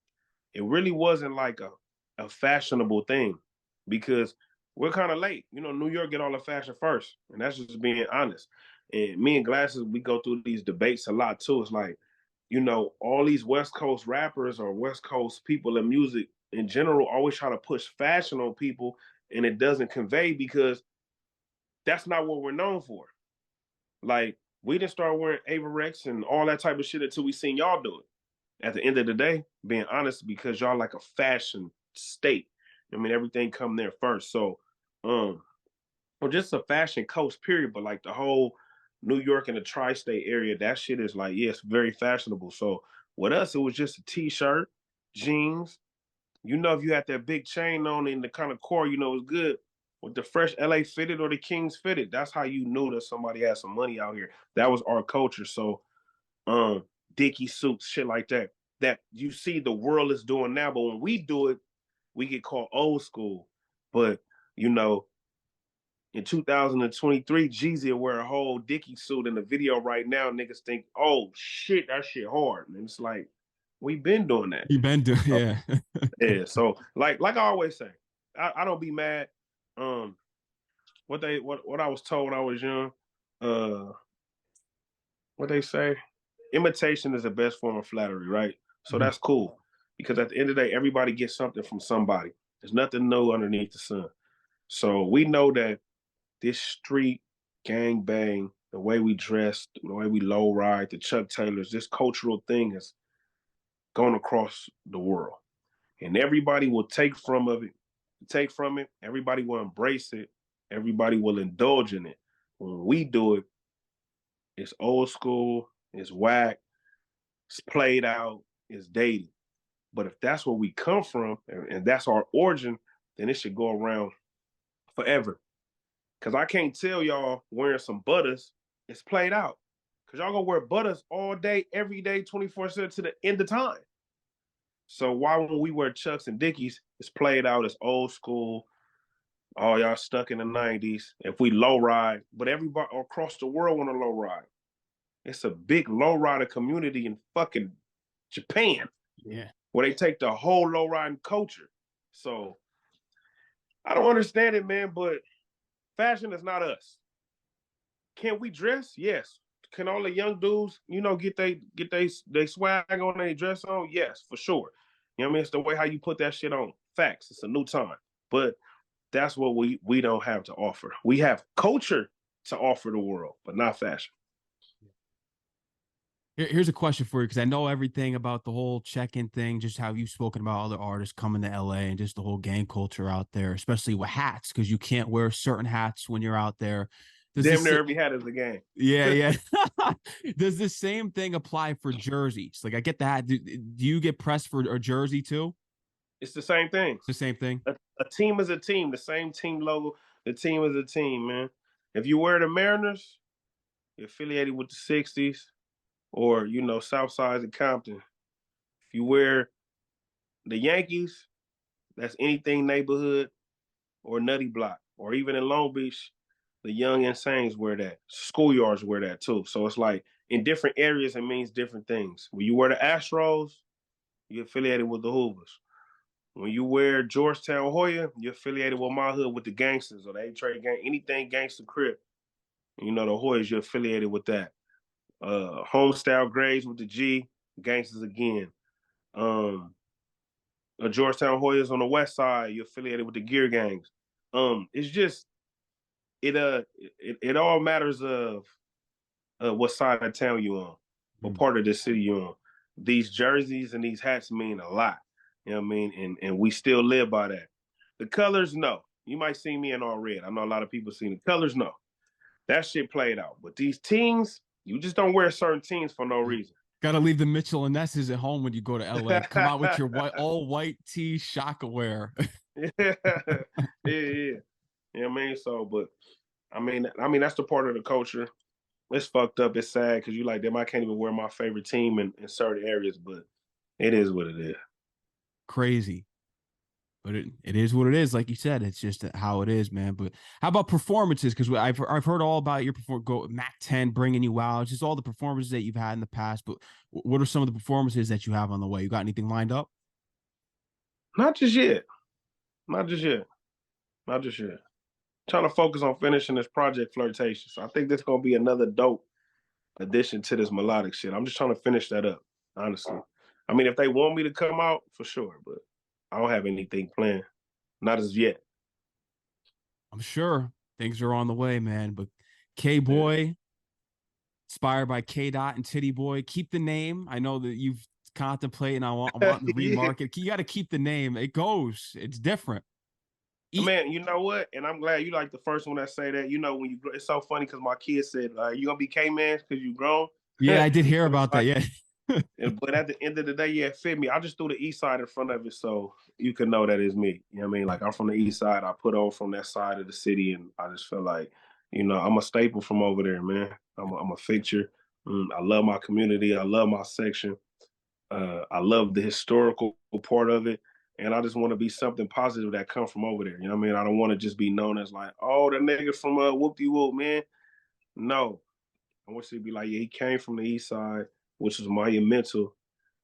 It really wasn't like a fashionable thing because we're kind of late. New York get all the fashion first, and that's just being honest. And me and Glasses, we go through these debates a lot too. It's like, all these West Coast rappers or West Coast people in music in general always try to push fashion on people, and it doesn't convey because that's not what we're known for. Like, we didn't start wearing Averex and all that type of shit until we seen y'all do it. at the end of the day, being honest, because y'all like a fashion state. I mean, everything come there first. So, or just a fashion coast, period. But like the whole New York and the tri-state area, that shit is like, yeah, it's very fashionable. So with us, it was just a t-shirt, jeans. You know, if you had that big chain on in the kind of core, you know, it's good. With the fresh LA fitted or the Kings fitted, that's how you knew that somebody had some money out here. That was our culture. So, um, Dickie suits, shit like that. That you see the world is doing now, but when we do it, we get called old school. But you know, in 2023, Jeezy will wear a whole Dickie suit in the video right now. Niggas think, oh shit, that shit hard. And it's like, we've been doing that. You been doing, So, yeah. yeah. So like I always say, I don't be mad. What I was told when I was young, uh, what they say, imitation is the best form of flattery, right? So Mhm. that's cool. Because at the end of the day, everybody gets something from somebody. There's nothing new underneath the sun. So we know that this street gang bang, the way we dress, the way we low ride, the Chuck Taylors, this cultural thing has gone across the world. And everybody will take from it, everybody will embrace it, everybody will indulge in it. When we do it, it's old school, it's whack, it's played out, it's dated. But if that's where we come from and that's our origin, then it should go around forever. Cause I can't tell y'all wearing some butters, it's played out. Cause y'all gonna wear butters all day, every day, 24/7 to the end of time. So why when we wear Chucks and Dickies, it's played out, it's old school. Oh, y'all stuck in the 90s. If we low ride, but everybody across the world want to low ride. It's a big low rider community in fucking Japan Yeah. where they take the whole low riding culture. So I don't understand it, man, but fashion is not us. Can we dress? Yes. Can all the young dudes, you know, get they swag on, they dress on? Yes, for sure. You know what I mean? It's the way how you put that shit on. Facts. It's a new time. But that's what we don't have to offer. We have culture to offer the world, but not fashion. Here's a question for you, because I know everything about the whole check-in thing, just how you've spoken about other artists coming to LA and just the whole gang culture out there, especially with hats, because you can't wear certain hats when you're out there. Does Damn this, near every hat is a game. yeah, yeah. Does the same thing apply for jerseys? Like, I get that. Do you get pressed for a jersey too? It's the same thing. The same thing. A team is a team. The same team logo. The team is a team, man. If you wear the Mariners, you're affiliated with the 60s or, you know, South Sides of Compton. If you wear the Yankees, that's anything neighborhood or Nutty Block. Or even in Long Beach, the Young Insanes wear that. Schoolyards wear that too. So it's like in different areas, it means different things. When you wear the Astros, you're affiliated with the Hoovers. When you wear Georgetown Hoya, you're affiliated with my hood with the gangsters or the A-Trade gang, anything gangster crip. You know, the Hoyas, you're affiliated with that. Homestyle Grays with the G, gangsters again. Um, Georgetown Hoyas on the west side, you're affiliated with the gear gangs. It's just it all matters of what side of town you on, what Mm. part of the city you on. These jerseys and these hats mean a lot. You know what I mean? And we still live by that. The colors, no. You might see me in all red. I know a lot of people see the colors, no. That shit played out. But these teams, you just don't wear certain teams for no reason. Got to leave the Mitchell and Nesses at home when you go to LA. Come out with your all white tee, Shaka Wear. Yeah, yeah. You know what I mean? So, but I mean that's the part of the culture. It's fucked up. It's sad because you like them. I can't even wear my favorite team in certain areas, but it is what it is. Crazy. But it is what it is. Like you said, it's just how it is, man. But how about performances? Because I've heard all about your Mac 10 bringing you out. Just all the performances that you've had in the past. But what are some of the performances that you have on the way? You got anything lined up? Not just yet. Not just yet. Not just yet. Trying to focus on finishing this project flirtation. So I think that's gonna be another dope addition to this melodic shit. I'm just trying to finish that up, honestly. I mean, if they want me to come out, for sure, but I don't have anything planned. Not as yet. I'm sure things are on the way, man. But Yeah. K-Boy, inspired by K Dot and Titty Boy, keep the name. I know that you've contemplating. I want to Yeah. remarket. You got to keep the name. It goes. It's different. Man, you know what? And I'm glad you like the first one that say that. You know, when you, it's so funny because my kid said, "You gonna be K-Man because you grown." Yeah, I did hear about that. Like, Yeah. but at the end of the day, yeah, it fit me. I just threw the East Side in front of it so you can know that it's me. You know what I mean? Like I'm from the East Side. I put on from that side of the city, and I just feel like, I'm a staple from over there, man. I'm a fixture. I love my community. I love my section. I love the historical part of it. And I just want to be something positive that come from over there. You know what I mean? I don't want to just be known as like, oh, the nigga from Whoop-de-Whoop, man. No. I want you to be like, yeah, he came from the East Side, which is monumental,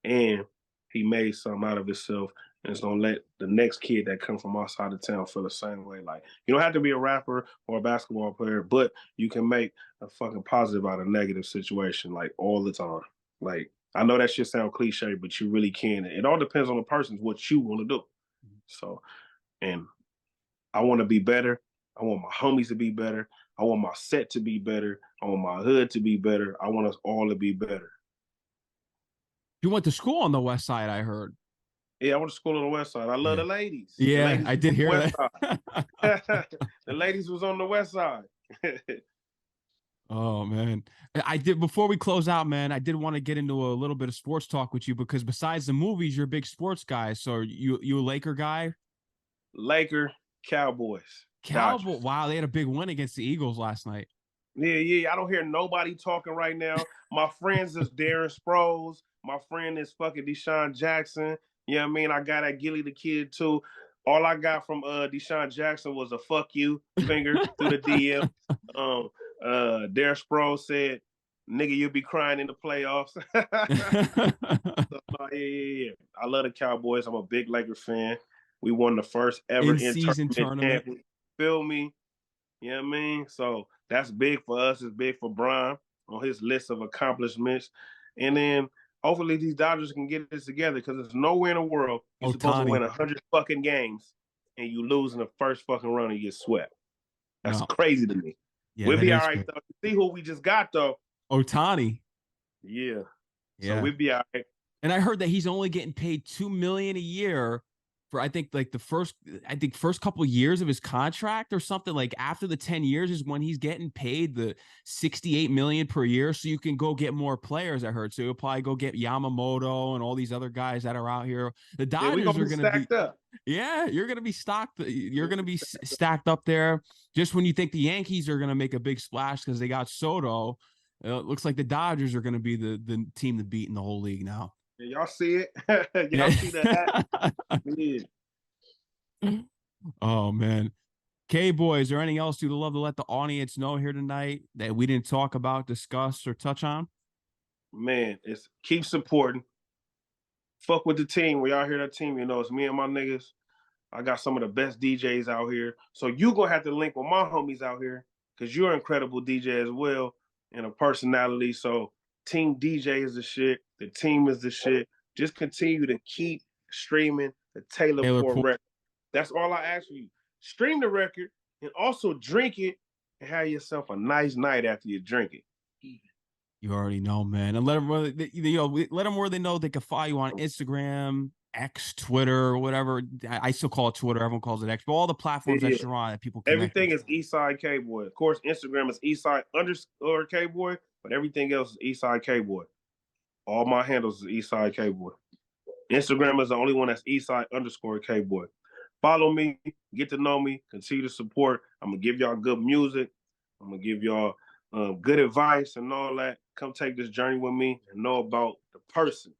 and he made something out of himself. And it's gonna let the next kid that come from outside of town feel the same way. Like you don't have to be a rapper or a basketball player, but you can make a fucking positive out of a negative situation, like all the time. Like I know that shit sound cliche, but you really can. It all depends on the person what you want to do. So, and I want to be better. I want my homies to be better. I want my set to be better. I want my hood to be better. I want us all to be better. You went to school on the West Side, I heard. Yeah, I went to school on the West Side. I love Yeah. the ladies. The Yeah, ladies I was did on the hear West that. Side. The ladies was on the West Side. Oh man. I did before we close out, man, I did want to get into a little bit of sports talk with you because besides the movies, you're a big sports guy. So you a Laker guy? Laker, Cowboys, Cowboy. Dodgers. Wow, they had a big win against the Eagles last night. Yeah, yeah. I don't hear nobody talking right now. My friends is Darren Sproles. My friend is fucking Deshaun Jackson. You know what I mean? I got that Gilly the Kid too. All I got from Deshaun Jackson was a fuck you finger through the DM. Um, Darren Sproles said, "Nigga, you'll be crying in the playoffs." So, yeah. I love the Cowboys. I'm a big Lakers fan. We won the first ever In in season tournament tournament. champion. Feel me? You know what I mean? So that's big for us. It's big for Brian on his list of accomplishments. And then hopefully these Dodgers can get this together because there's nowhere in the world you're supposed to win Otani. 100 fucking games and you lose in the first fucking run and you get swept. That's No. crazy to me. Yeah, We'll that be all is right good. though. See who we just got though. Otani. Yeah. So Yeah. we'll be all right. And I heard that he's only getting paid $2 million a year for I think like first couple of years of his contract or something. Like after the 10 years is when he's getting paid the 68 million per year. So you can go get more players, I heard. So you'll probably go get Yamamoto and all these other guys that are out here. The Yeah, we're Dodgers gonna are be gonna be, stacked up. yeah, you're gonna be stocked. You're gonna be stacked up there. Just when you think the Yankees are gonna make a big splash because they got Soto, it looks like the Dodgers are gonna be the team to beat in the whole league now. Yeah, y'all see it. Y'all Yeah. see that. Yeah. Oh man. K-Boy, is there anything else you'd love to let the audience know here tonight that we didn't talk about, discuss, or touch on? Man, it's keep supporting. Fuck with the team. We all hear that team, it's me and my niggas. I got some of the best DJs out here. So you gonna have to link with my homies out here because you're an incredible DJ as well and a personality. So team DJ is the shit. The team is the shit. Just continue to keep streaming the Taylor Taylor Port Poole. record. That's all I ask for you. Stream the record and also drink it and have yourself a nice night after you drink it. You already know, man. And let them let them where they know they can follow you on Instagram, X, Twitter, whatever. I still call it Twitter. Everyone calls it X. But all the platforms Yeah. that you're on that people connect Everything with is Eastside K-Boy. Of course, Instagram is Eastside _K-Boy, but everything else is Eastside K-Boy. All my handles is Eastside K-Boy. Instagram is the only one that's Eastside _K-Boy. Follow me, get to know me, continue to support. I'm gonna give y'all good music. I'm gonna give y'all good advice and all that. Come take this journey with me and know about the person.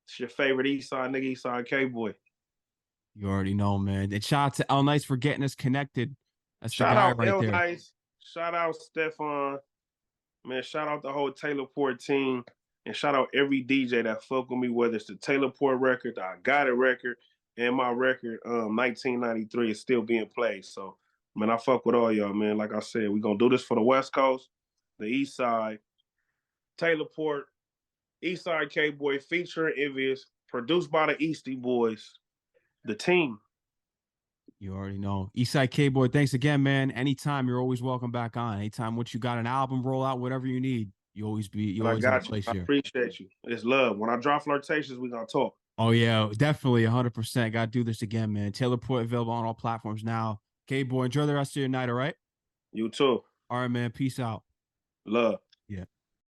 It's your favorite Eastside nigga, Eastside K-Boy. You already know, man. And shout out to El Nice for getting us connected. That's the Shout guy out right El there. Nice. Shout out Stefan. Man, shout out the whole Taylor Port team. And shout out every DJ that fuck with me, whether it's the Taylor Port record, the I Got It record, and my record, 1993 is still being played. So, man, I fuck with all y'all, man. Like I said, we gonna do this for the West Coast, the East Side, Taylor Port, East Side K-Boy, featuring Envious, produced by the Eastie Boys, the team. You already know. Eastside K-Boy, thanks again, man. Anytime, you're always welcome back on. Anytime, once you got an album roll out, whatever you need, You always I have a got you. place I here. appreciate you. It's love. When I drop Flirtations, we gonna talk. Oh yeah, definitely 100%. Got to do this again, man. Taylor Port available on all platforms now. K-Boy, enjoy the rest of your night. All right. You too. All right, man. Peace out. Love.